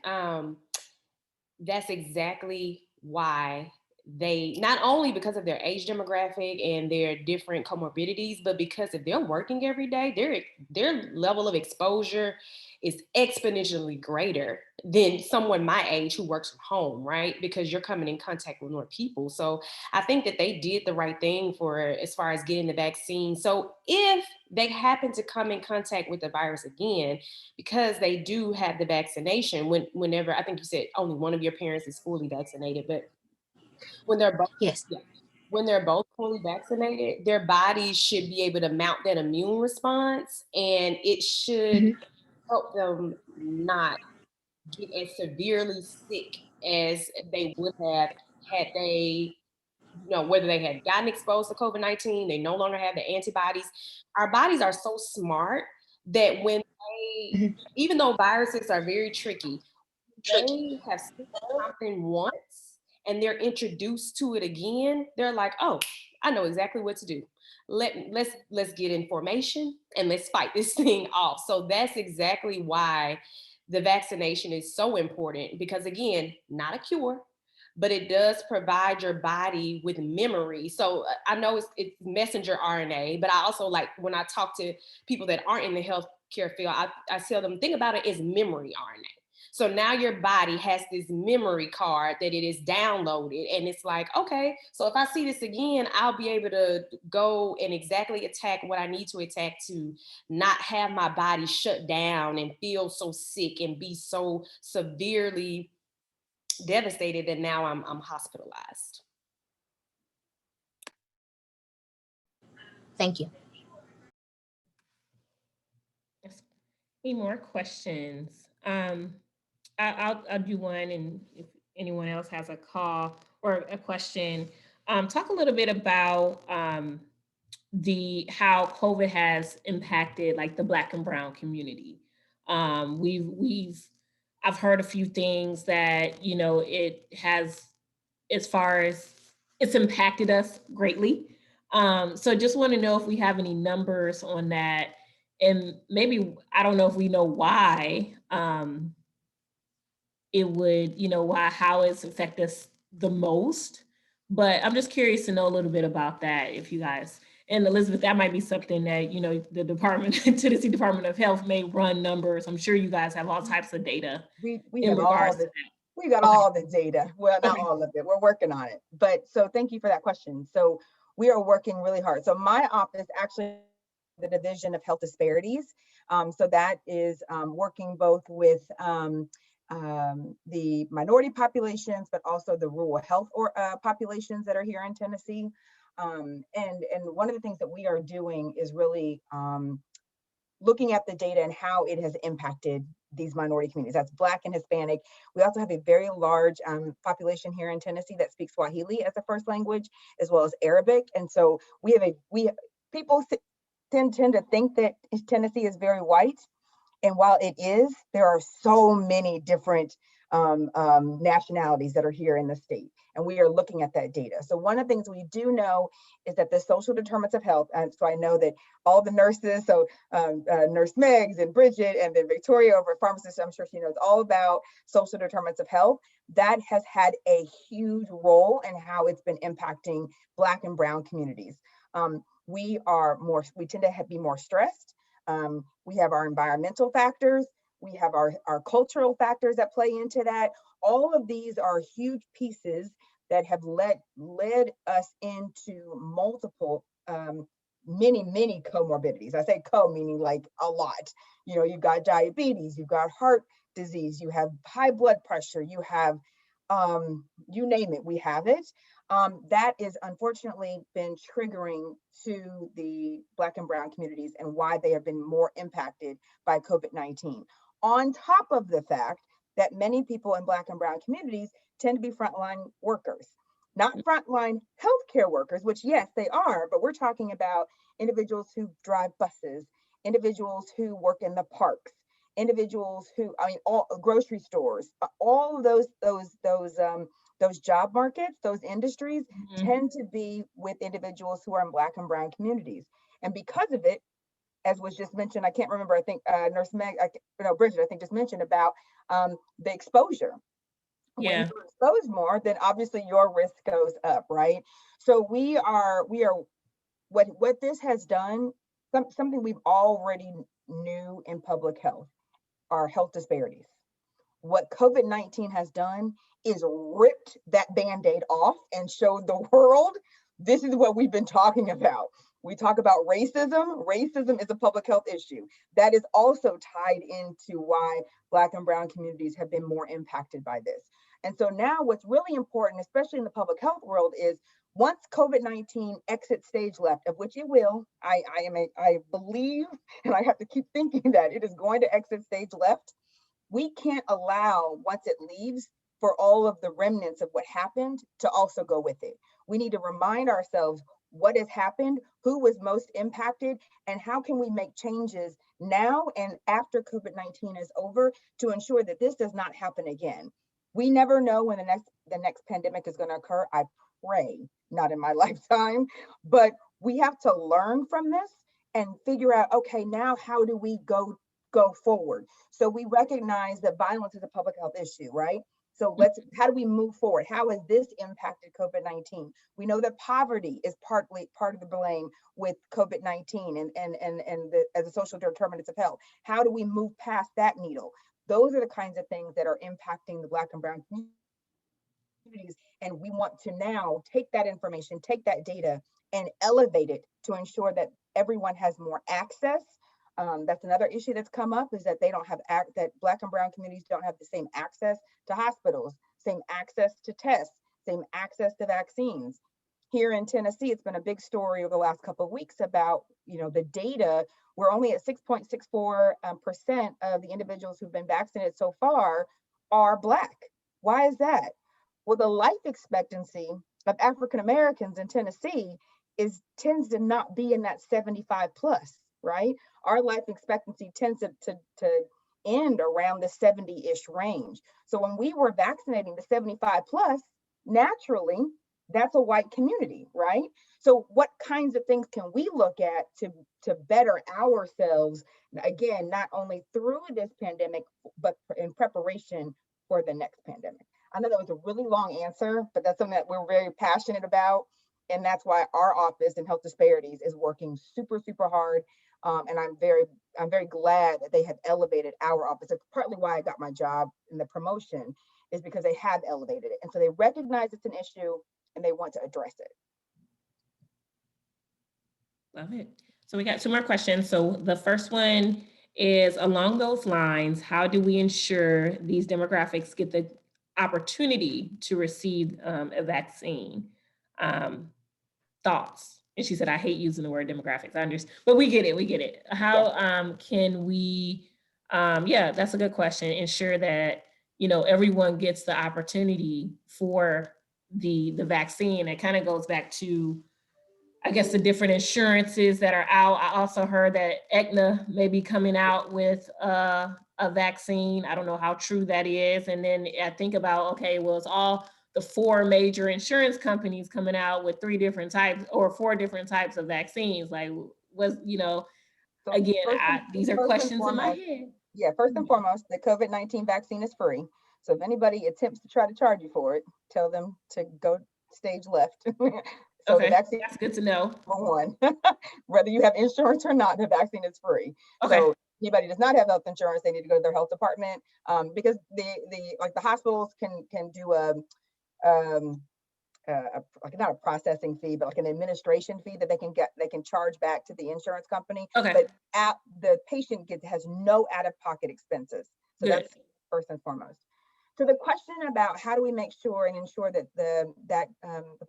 S4: that's exactly why they, not only because of their age demographic and their different comorbidities, but because if they're working every day, their level of exposure is exponentially greater than someone my age who works from home, right? Because you're coming in contact with more people. So I think that they did the right thing for as far as getting the vaccine. So if they happen to come in contact with the virus again, because they do have the vaccination, whenever, I think you said only one of your parents is fully vaccinated, but when they're both,
S8: Yes.
S4: when they're both fully vaccinated, their bodies should be able to mount that immune response, and it should help them not get as severely sick as they would have had they, whether they had gotten exposed to COVID-19, they no longer have the antibodies. Our bodies are so smart that when they, even though viruses are very tricky, they have seen something once and they're introduced to it again, they're like, oh, I know exactly what to do. Let's get in formation and let's fight this thing off. So that's exactly why the vaccination is so important, because again, not a cure, but it does provide your body with memory. So I know it's messenger RNA, but I also, like, when I talk to people that aren't in the healthcare field, I tell them, think about it as memory RNA. So now your body has this memory card that it is downloaded, and it's like, okay, so if I see this again, I'll be able to go and exactly attack what I need to attack to not have my body shut down and feel so sick and be so severely devastated that now I'm hospitalized.
S8: Thank you.
S1: Any more questions? I'll do one, and if anyone else has a call or a question, talk a little bit about how COVID has impacted like the Black and Brown community. I've heard a few things that it has, as far as it's impacted us greatly. So just want to know if we have any numbers on that, and maybe, I don't know if we know why. It would, how it's affect us the most. But I'm just curious to know a little bit about that, if you guys, and Elizabeth, that might be something that, the Tennessee Department of Health may run numbers. I'm sure you guys have all types of data
S2: We
S1: in
S2: have
S1: regards
S2: all
S1: to
S2: the,
S1: that.
S2: we've got
S1: Okay.
S2: all the data. Well, not
S1: Okay.
S2: all of it. We're working on it. But so thank you for that question. So we are working really hard. So my office actually, the Division of Health Disparities. So that is working both with the minority populations, but also the rural health populations that are here in Tennessee. And one of the things that we are doing is really looking at the data and how it has impacted these minority communities. That's Black and Hispanic. We also have a very large population here in Tennessee that speaks Swahili as a first language, as well as Arabic. And so people tend to think that Tennessee is very white. And while it is, there are so many different nationalities that are here in the state. And we are looking at that data. So one of the things we do know is that the social determinants of health, and so I know that all the nurses, so Nurse Megs and Bridget and then Victoria over at pharmacist, I'm sure she knows all about social determinants of health. That has had a huge role in how it's been impacting Black and Brown communities. We tend to be more stressed. We have our environmental factors. We have our cultural factors that play into that. All of these are huge pieces that have led us into multiple, many comorbidities. I say co meaning like a lot. You know, you've got diabetes, you've got heart disease, you have high blood pressure, you have, you name it, we have it. That is unfortunately been triggering to the Black and Brown communities and why they have been more impacted by COVID-19. On top of the fact that many people in Black and Brown communities tend to be frontline workers, not frontline healthcare workers, which yes, they are, but we're talking about individuals who drive buses, individuals who work in the parks, individuals who, all grocery stores, all of those job markets, those industries tend to be with individuals who are in Black and Brown communities. And because of it, as was just mentioned, I can't remember, I think Nurse Meg, Bridget, I think just mentioned about the exposure.
S1: Yeah.
S2: When you're exposed more, then obviously your risk goes up, right? So we are what this has done, something we've already knew in public health, are health disparities. What COVID-19 has done is ripped that Band-Aid off and showed the world, this is what we've been talking about. We talk about racism. Racism is a public health issue. That is also tied into why Black and Brown communities have been more impacted by this. And so now what's really important, especially in the public health world, is once COVID-19 exits stage left, of which it will, I believe, and I have to keep thinking that it is going to exit stage left, we can't allow, once it leaves, for all of the remnants of what happened to also go with it. We need to remind ourselves what has happened, who was most impacted, and how can we make changes now and after COVID-19 is over to ensure that this does not happen again. We never know when the next pandemic is going to occur. I pray not in my lifetime, but we have to learn from this and figure out, okay, now how do we go forward? So we recognize that violence is a public health issue, right? So how do we move forward? How has this impacted COVID-19? We know that poverty is part of the blame with COVID-19 as a social determinants of health. How do we move past that needle? Those are the kinds of things that are impacting the Black and Brown communities. And we want to now take that information, take that data and elevate it to ensure that everyone has more access. That's another issue that's come up, is that they don't have that Black and Brown communities don't have the same access to hospitals, same access to tests, same access to vaccines. Here in Tennessee, it's been a big story over the last couple of weeks about, the data. We're only at 6.64% of the individuals who've been vaccinated so far are Black. Why is that? Well, the life expectancy of African Americans in Tennessee tends to not be in that 75 plus, right? Our life expectancy tends to end around the 70-ish range. So when we were vaccinating the 75 plus, naturally, that's a white community, right? So what kinds of things can we look at to better ourselves, again, not only through this pandemic, but in preparation for the next pandemic? I know that was a really long answer, but that's something that we're very passionate about. And that's why our office in health disparities is working super, super hard. And I'm very glad that they have elevated our office. It's partly why I got my job in the promotion, is because they have elevated it. And so they recognize it's an issue and they want to address it.
S1: Love it. So we got two more questions. So the first one is, along those lines, how do we ensure these demographics get the opportunity to receive a vaccine? thoughts? And she said, I hate using the word demographics. I understand, but we get it. How can we, yeah, that's a good question. Ensure that, everyone gets the opportunity for the vaccine. It kind of goes back to, I guess, the different insurances that are out. I also heard that Aetna may be coming out with a vaccine. I don't know how true that is. And then I think about, okay, well, it's all the 4 major insurance companies coming out with 3 different types or 4 different types of vaccines. Like,
S2: So
S1: again, these are
S2: first and
S1: questions in my
S2: foremost,
S1: head.
S2: Yeah, first and foremost, the COVID-19 vaccine is free. So if anybody attempts to try to charge you for it, tell them to go stage left. So the
S1: Okay,
S2: vaccine,
S1: that's good to know.
S2: number one, whether you have insurance or not, the vaccine is free.
S1: Okay.
S2: So anybody does not have health insurance, they need to go to their health department, because the hospitals can do like not a processing fee, but like an administration fee that they can charge back to the insurance company.
S1: Okay.
S2: But the patient has no out-of-pocket expenses. So
S1: Good.
S2: that's first and foremost. So the question about how do we make sure and ensure that the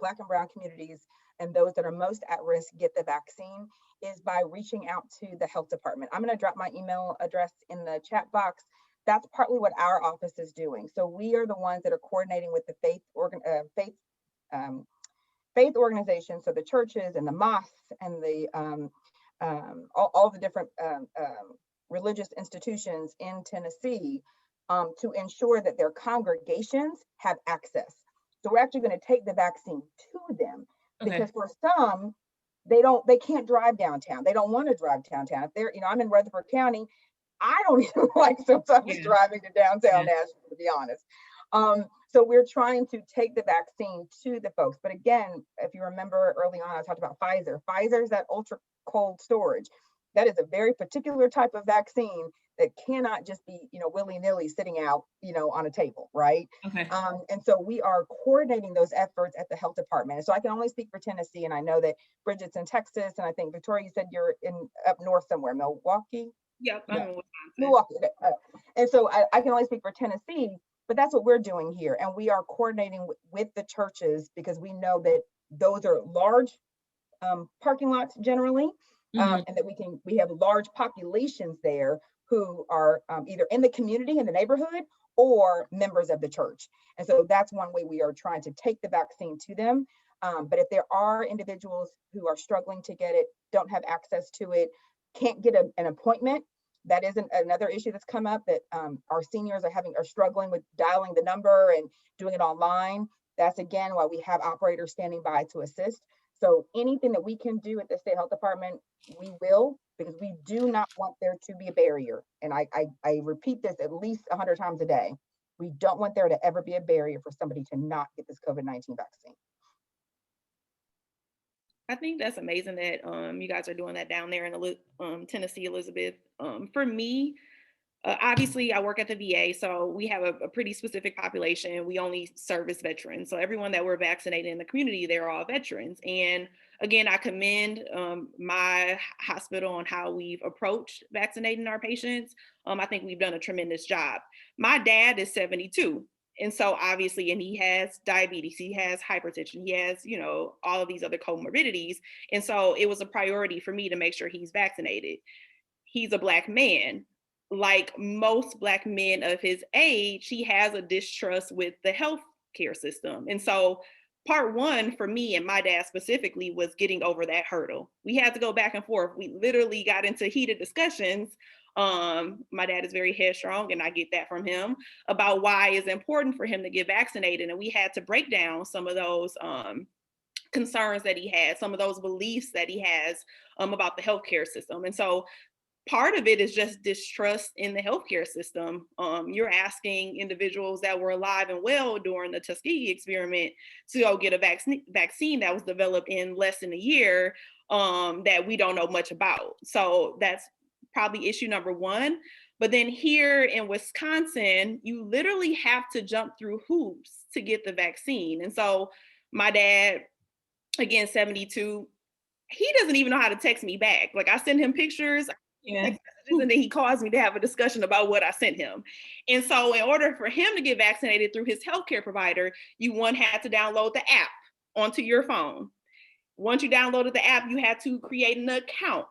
S2: Black and Brown communities and those that are most at risk get the vaccine is by reaching out to the health department. I'm going to drop my email address in the chat box. That's partly what our office is doing. So we are the ones that are coordinating with the faith organizations, so the churches and the mosques and the all the different religious institutions in Tennessee, to ensure that their congregations have access. So we're actually going to take the vaccine to them, because for some, they can't drive downtown. They don't want to drive downtown. If they're, I'm in Rutherford County, I don't even like sometimes driving to downtown Nashville, to be honest. So we're trying to take the vaccine to the folks. But again, if you remember early on, I talked about Pfizer. Pfizer is that ultra cold storage. That is a very particular type of vaccine that cannot just be, willy-nilly sitting out, on a table, right?
S1: Okay.
S2: And so we are coordinating those efforts at the health department. And so I can only speak for Tennessee, and I know that Bridget's in Texas, and I think Victoria, you said you're up north somewhere, Milwaukee.
S3: Yep, I'm in Wisconsin.
S2: Milwaukee. And so I can only speak for Tennessee, but that's what we're doing here. And we are coordinating with the churches, because we know that those are large parking lots generally, and that we have large populations there who are either in the community, in the neighborhood, or members of the church. And so that's one way we are trying to take the vaccine to them. But if there are individuals who are struggling to get it, don't have access to it, can't get an appointment, that is another issue that's come up, that our seniors are struggling with dialing the number and doing it online. That's again why we have operators standing by to assist. So anything that we can do at the state health department, we will, because we do not want there to be a barrier. And I repeat this at least 100 times a day. We don't want there to ever be a barrier for somebody to not get this COVID-19 vaccine.
S3: I think that's amazing that you guys are doing that down there in Tennessee, Elizabeth. For me, obviously, I work at the VA, so we have a pretty specific population. We only service veterans. So everyone that we're vaccinating in the community, they're all veterans. And again, I commend my hospital on how we've approached vaccinating our patients. I think we've done a tremendous job. My dad is 72. And so obviously, and he has diabetes, he has hypertension, he has, all of these other comorbidities. And so it was a priority for me to make sure he's vaccinated. He's a Black man. Like most Black men of his age, he has a distrust with the healthcare system. And so part one for me and my dad specifically was getting over that hurdle. We had to go back and forth. We literally got into heated discussions. My dad is very headstrong, and I get that from him, about why it's important for him to get vaccinated. And we had to break down some of those concerns that he had, some of those beliefs that he has about the healthcare system. And so part of it is just distrust in the healthcare system. You're asking individuals that were alive and well during the Tuskegee experiment to go get a vaccine that was developed in less than a year, that we don't know much about. So that's probably issue number one. But then here in Wisconsin, you literally have to jump through hoops to get the vaccine. And so my dad, again, 72, he doesn't even know how to text me back. Like, I send him pictures, text messages, and then he calls me to have a discussion about what I sent him. And so in order for him to get vaccinated through his healthcare provider, you had to download the app onto your phone. Once you downloaded the app, you had to create an account.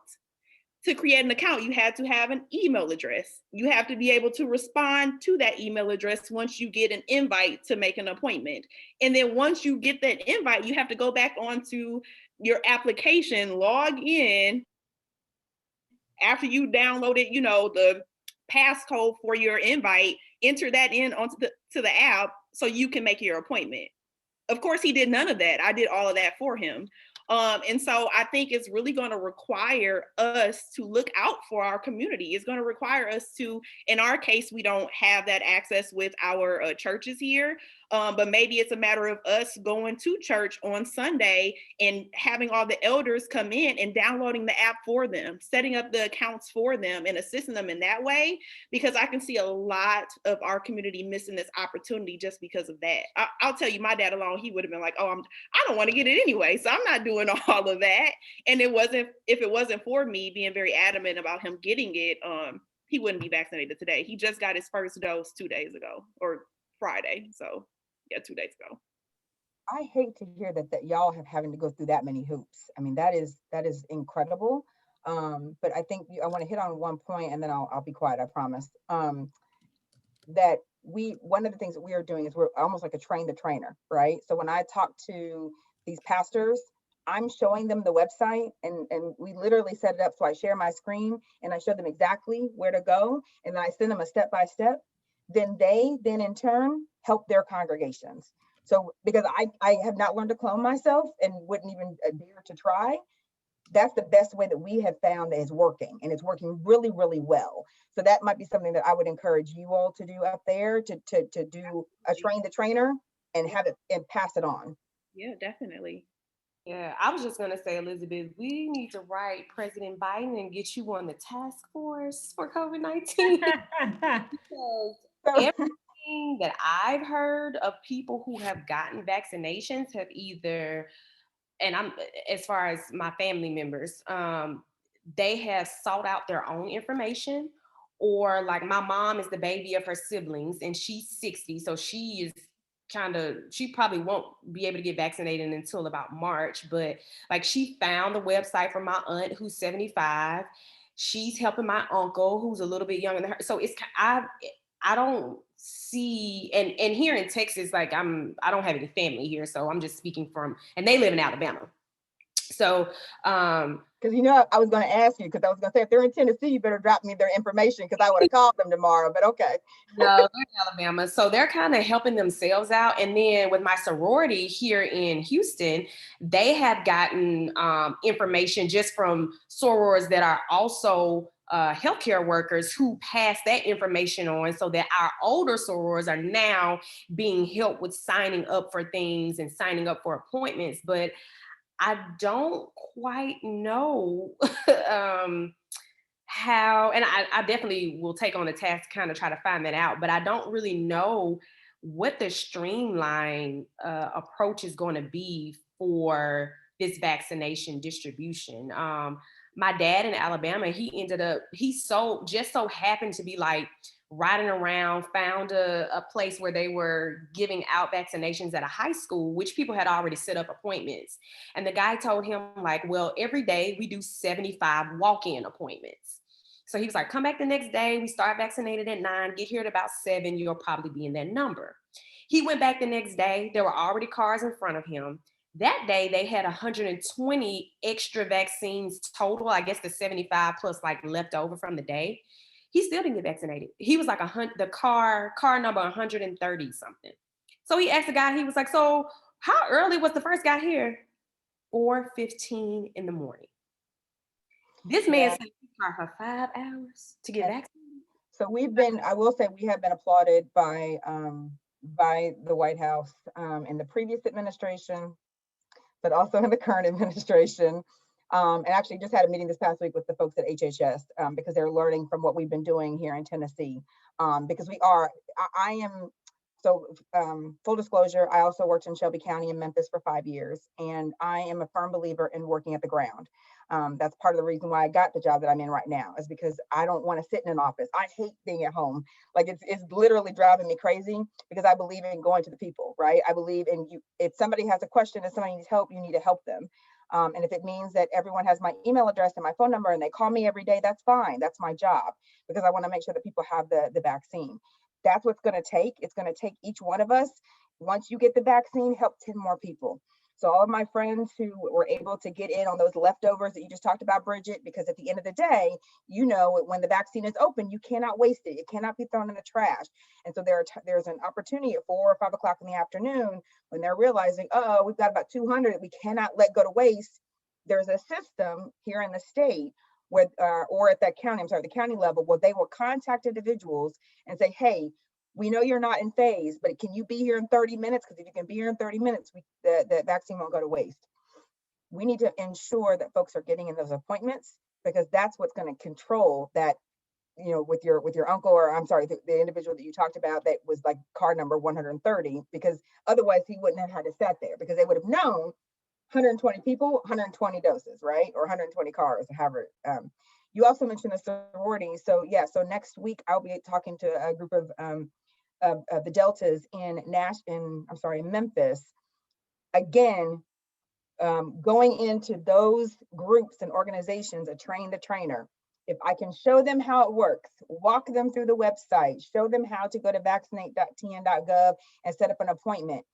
S3: To create an account, you had to have an email address. You have to be able to respond to that email address once you get an invite to make an appointment. And then once you get that invite, you have to go back onto your application, log in after you downloaded, the passcode for your invite, enter that in onto the app so you can make your appointment. Of course, he did none of that. I did all of that for him. And so I think it's really going to require us to look out for our community. It's going to require us to, in our case, we don't have that access with our churches here, but maybe it's a matter of us going to church on Sunday and having all the elders come in and downloading the app for them, setting up the accounts for them and assisting them in that way, because I can see a lot of our community missing this opportunity just because of that. I'll tell you, my dad alone, he would have been like, oh, I don't want to get it anyway, so I'm not doing all of that. And if it wasn't for me being very adamant about him getting it, he wouldn't be vaccinated today. He just got his first dose 2 days ago, or Friday. So yeah, 2 days ago.
S2: I hate to hear that y'all have having to go through that many hoops. I mean, that is incredible. But I think I want to hit on one point, and then I'll be quiet, I promise. That one of the things that we are doing is we're almost like a train the trainer, right? So when I talk to these pastors, I'm showing them the website, and we literally set it up. So I share my screen and I show them exactly where to go, and then I send them a step-by-step. Then they in turn help their congregations. So because I have not learned to clone myself and wouldn't even dare to try, that's the best way that we have found that is working, and it's working really, really well. So that might be something that I would encourage you all to do up there, to do a train the trainer and have it and pass it on.
S3: Yeah, definitely.
S4: Yeah, I was just going to say, Elizabeth, we need to write President Biden and get you on the task force for COVID-19. Because everything that I've heard of people who have gotten vaccinations have either, and I'm, as far as my family members, they have sought out their own information, or like my mom is the baby of her siblings and she's 60. So she probably won't be able to get vaccinated until about March, but like she found the website for my aunt who's 75. She's helping my uncle who's a little bit younger than her. So I don't see, and here in Texas, like I don't have any family here, so I'm just speaking from, and they live in Alabama. So,
S2: because I was going to ask you, because I was going to say, if they're in Tennessee, you better drop me their information, because I would have called them tomorrow, but okay.
S4: No, they're in Alabama. So they're kind of helping themselves out. And then with my sorority here in Houston, they have gotten information just from sorors that are also healthcare workers who pass that information on, so that our older sorors are now being helped with signing up for things and signing up for appointments. But I don't quite know how, and I definitely will take on the task to kind of try to find that out, but I don't really know what the streamline approach is going to be for this vaccination distribution. My dad in Alabama, he just so happened to be like riding around, found a place where they were giving out vaccinations at a high school, which people had already set up appointments. And the guy told him like, well, every day we do 75 walk-in appointments. So he was like, come back the next day. We start vaccinated at 9, get here at about 7. You'll probably be in that number. He went back the next day. There were already cars in front of him. That day, they had 120 extra vaccines total. I guess the 75 plus like left over from the day. He still didn't get vaccinated. He was like the car number 130 something. So he asked the guy, he was like, so how early was the first guy here? 4:15 in the morning. This man said he car for 5 hours to get vaccinated.
S2: So I will say we have been applauded by the White House in the previous administration, but also in the current administration. And actually just had a meeting this past week with the folks at HHS because they're learning from what we've been doing here in Tennessee. Because full disclosure, I also worked in Shelby County in Memphis for 5 years, and I am a firm believer in working at the ground. That's part of the reason why I got the job that I'm in right now, is because I don't want to sit in an office. I hate being at home. Like it's literally driving me crazy, because I believe in going to the people, right? I believe in you. If somebody has a question and somebody needs help, you need to help them. And if it means that everyone has my email address and my phone number and they call me every day, that's fine. That's my job, because I want to make sure that people have the vaccine. That's what's going to take. It's going to take each one of us. Once you get the vaccine, help 10 more people. So all of my friends who were able to get in on those leftovers that you just talked about, Bridget, because at the end of the day, you know, when the vaccine is open, you cannot waste it. It cannot be thrown in the trash. And so there's an opportunity at 4 or 5 o'clock in the afternoon when they're realizing, oh, we've got about 200 that we cannot let go to waste. There's a system here in the state where, or at that county, I'm sorry, the county level, where they will contact individuals and say, hey, we know you're not in phase, but can you be here in 30 minutes? Because if you can be here in 30 minutes, the vaccine won't go to waste. We need to ensure that folks are getting in those appointments, because that's what's going to control that, you know, with your uncle, or I'm sorry, the individual that you talked about that was like card number 130, because otherwise he wouldn't have had to sit there, because they would have known 120 people, 120 doses, right? Or 120 cars, however. You also mentioned the sorority. So yeah, so next week I'll be talking to a group of the Deltas in Memphis. Again, going into those groups and organizations, a train the trainer. If I can show them how it works, walk them through the website, show them how to go to vaccinate.tn.gov and set up an appointment,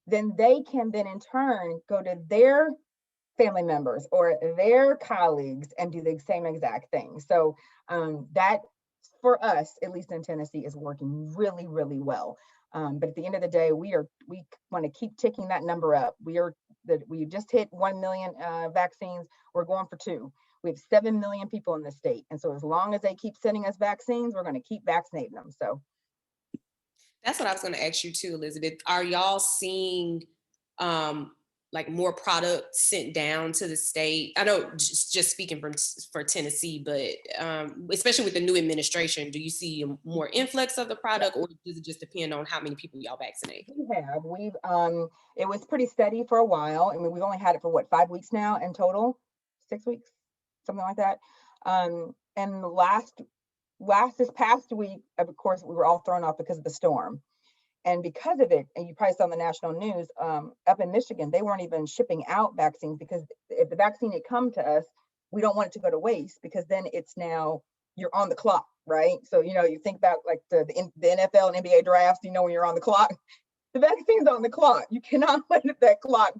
S2: then they can then in turn go to their family members or their colleagues and do the same exact thing. So that, for us, at least in Tennessee, is working really, really well. But at the end of the day, we want to keep ticking that number up. We just hit 1 million vaccines. We're going for 2. We have 7 million people in the state. And so as long as they keep sending us vaccines, we're going to keep vaccinating them. So
S4: that's what I was going to ask you too, Elizabeth. Are y'all seeing like more product sent down to the state? I know just speaking for Tennessee, but especially with the new administration, do you see a more influx of the product, or does it just depend on how many people y'all vaccinate?
S2: We've it was pretty steady for a while. I mean, we've only had it for what, 5 weeks now in total, 6 weeks, something like that. And this past week, of course, we were all thrown off because of the storm. And because of it, and you probably saw on the national news, up in Michigan, they weren't even shipping out vaccines, because if the vaccine had come to us, we don't want it to go to waste, because then it's now, you're on the clock, right? So, you know, you think about like the NFL and NBA drafts, you know, when you're on the clock, the vaccine's on the clock. You cannot let that clock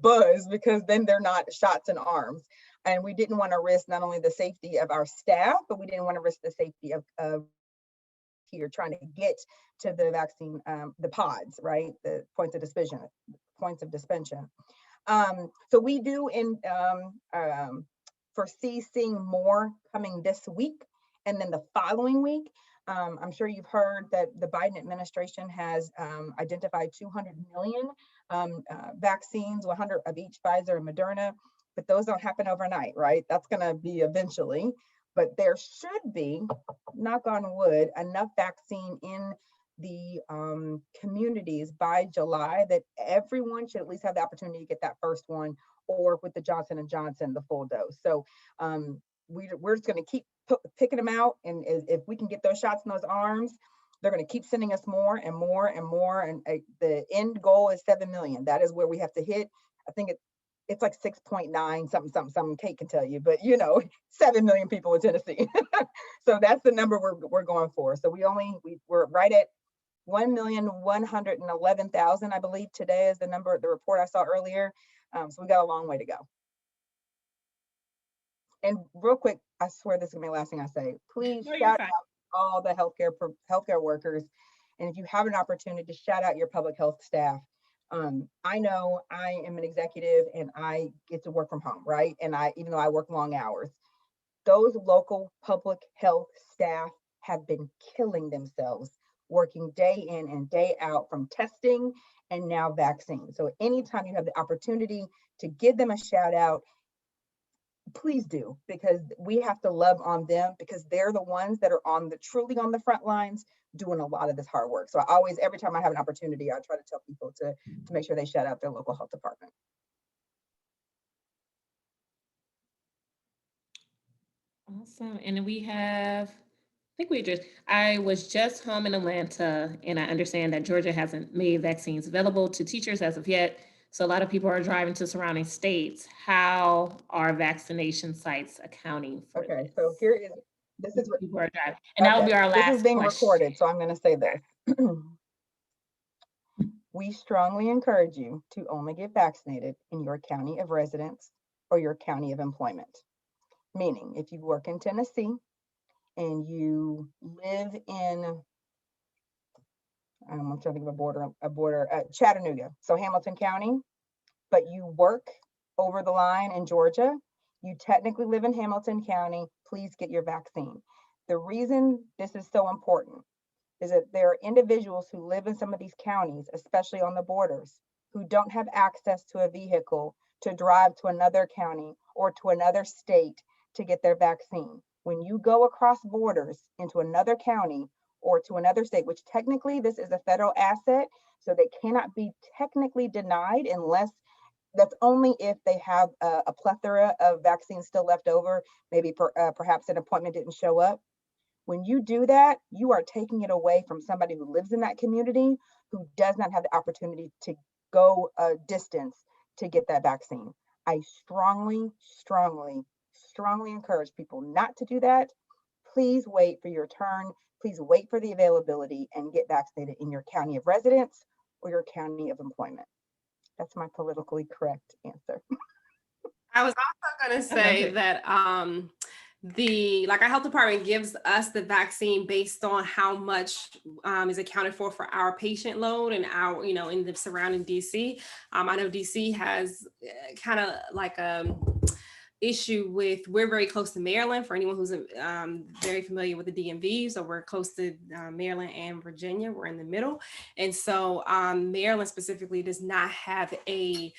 S2: buzz, because then they're not shots in arms. And we didn't want to risk not only the safety of our staff, but we didn't want to risk the safety of here trying to get to the vaccine, the pods, right? The points of dispension. So we do foresee seeing more coming this week, and then the following week. I'm sure you've heard that the Biden administration has identified 200 million vaccines, 100 of each Pfizer and Moderna, but those don't happen overnight, right? That's going to be eventually. But there should be, knock on wood, enough vaccine in the communities by July that everyone should at least have the opportunity to get that first one, or with the Johnson & Johnson, the full dose. So we're just going to keep picking them out. And if we can get those shots in those arms, they're going to keep sending us more and more and more. And the end goal is 7 million. That is where we have to hit. I think it's like 6.9 something. Kate can tell you, but you know, 7 million people in Tennessee. So that's the number we're going for. So we're right at 1,111,000, I believe today is the number, the report I saw earlier. So we got a long way to go. And real quick, I swear this is gonna be the last thing I say. Please shout out all the healthcare workers. And if you have an opportunity, to shout out your public health staff. I know I am an executive and I get to work from home, right? And even though I work long hours, those local public health staff have been killing themselves, working day in and day out, from testing and now vaccines. So anytime you have the opportunity to give them a shout out, please do, because we have to love on them, because they're the ones that are truly on the front lines doing a lot of this hard work. So every time I have an opportunity, I try to tell people to make sure they shout out their local health department.
S1: Awesome. And then I was just home in Atlanta, and I understand that Georgia hasn't made vaccines available to teachers as of yet. So a lot of people are driving to surrounding states. How are vaccination sites accounting for
S2: Okay,
S1: this?
S2: so this is,
S1: People are driving. And that will
S2: okay,
S1: be our
S2: this is
S1: last
S2: being
S1: question.
S2: recorded, so I'm gonna say this. We strongly encourage you to only get vaccinated in your county of residence or your county of employment. Meaning, if you work in Tennessee and you live in, I'm trying to think of a border, Chattanooga, so Hamilton County, but you work over the line in Georgia, you technically live in Hamilton County, please get your vaccine. The reason this is so important is that there are individuals who live in some of these counties, especially on the borders, who don't have access to a vehicle to drive to another county or to another state to get their vaccine. When you go across borders into another county or to another state, which technically this is a federal asset, so they cannot be technically denied unless that's only if they have a plethora of vaccines still left over, maybe perhaps an appointment didn't show up. When you do that, you are taking it away from somebody who lives in that community who does not have the opportunity to go a distance to get that vaccine. I strongly, strongly, strongly encourage people not to do that. Please wait for your turn. Please wait for the availability and get vaccinated in your county of residence or your county of employment. That's my politically correct answer.
S6: I was also going to say that our health department gives us the vaccine based on how much is accounted for our patient load and our, in the surrounding DC. I know DC has kind of like issue with, we're very close to Maryland, for anyone who's very familiar with the DMV. So we're close to Maryland and Virginia. We're in the middle. And so Maryland specifically does not have a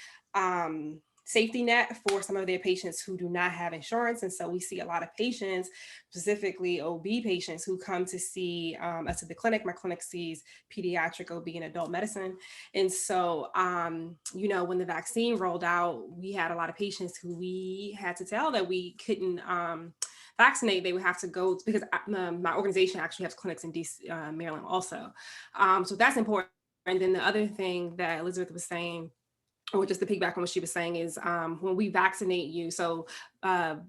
S6: safety net for some of their patients who do not have insurance. And so we see a lot of patients, specifically OB patients, who come to see us at the clinic. My clinic sees pediatric, OB, and adult medicine. And so, when the vaccine rolled out, we had a lot of patients who we had to tell that we couldn't vaccinate. They would have to go, because my organization actually has clinics in DC, Maryland also. So that's important. And then the other thing that Elizabeth was saying, or just to piggyback on what she was saying, is when we vaccinate you. So my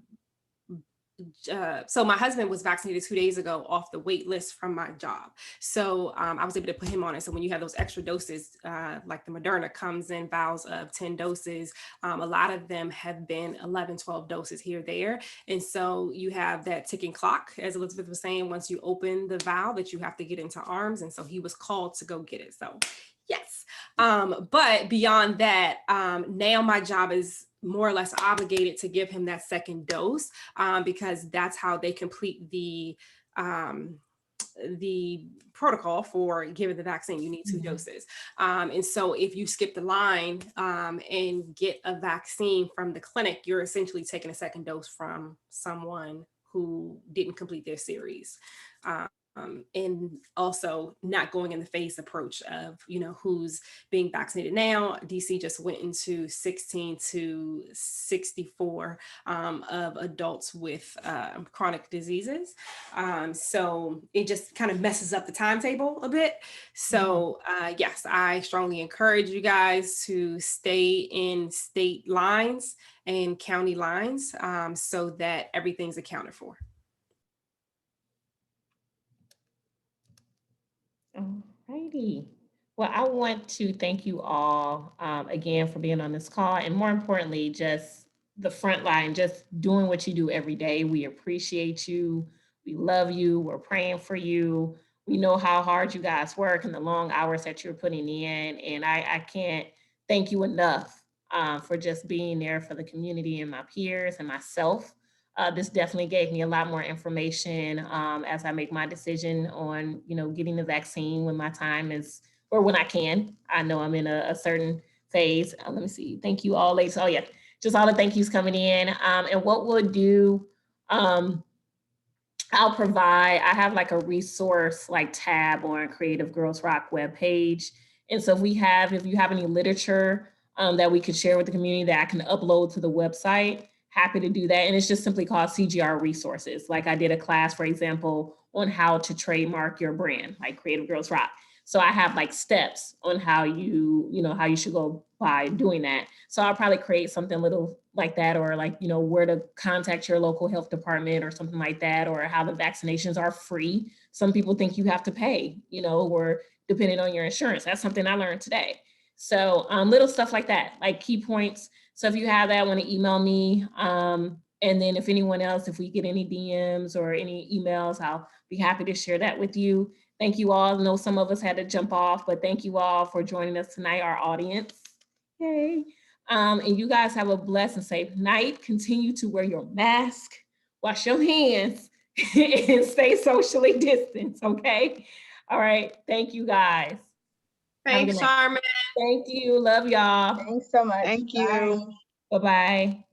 S6: husband was vaccinated 2 days ago off the wait list from my job. So I was able to put him on it. So when you have those extra doses, like the Moderna comes in vials of 10 doses, a lot of them have been 11, 12 doses here, there. And so you have that ticking clock, as Elizabeth was saying, once you open the vial that you have to get into arms. And so he was called to go get it. So yes. But beyond that, now my job is more or less obligated to give him that second dose, because that's how they complete the protocol for giving the vaccine. You need 2 doses. And so if you skip the line and get a vaccine from the clinic, you're essentially taking a second dose from someone who didn't complete their series. And also not going in the phased approach of, who's being vaccinated now. DC just went into 16 to 64 of adults with chronic diseases. So it just kind of messes up the timetable a bit. So yes, I strongly encourage you guys to stay in state lines and county lines so that everything's accounted for.
S1: Alrighty. Well, I want to thank you all again for being on this call, and more importantly, just the front line, just doing what you do every day. We appreciate you. We love you. We're praying for you. We know how hard you guys work and the long hours that you're putting in, and I can't thank you enough for just being there for the community and my peers and myself. This definitely gave me a lot more information as I make my decision on, getting the vaccine when my time is, or when I can. I know I'm in a certain phase. Let me see. Thank you all, ladies. Oh yeah, just all the thank yous coming in. And what we'll do, I'll provide, I have like a resource like tab on Creative Girls Rock webpage. And so if you have any literature that we could share with the community that I can upload to the website, happy to do that. And it's just simply called CGR resources. Like I did a class, for example, on how to trademark your brand, like Creative Girls Rock. So I have like steps on how how you should go by doing that. So I'll probably create something little like that, or like, where to contact your local health department or something like that, or how the vaccinations are free. Some people think you have to pay, or depending on your insurance. That's something I learned today. So little stuff like that, like key points. So if you have that, want to email me. And then if anyone else, if we get any DMs or any emails, I'll be happy to share that with you. Thank you all. I know some of us had to jump off, but thank you all for joining us tonight, our audience. Yay. And you guys have a blessed and safe night. Continue to wear your mask, wash your hands, and stay socially distanced, okay? All right. Thank you, guys.
S6: Thanks, Charmin.
S1: Thank you. Love y'all.
S2: Thanks so much.
S9: Thank you.
S2: Bye.
S1: Bye-bye.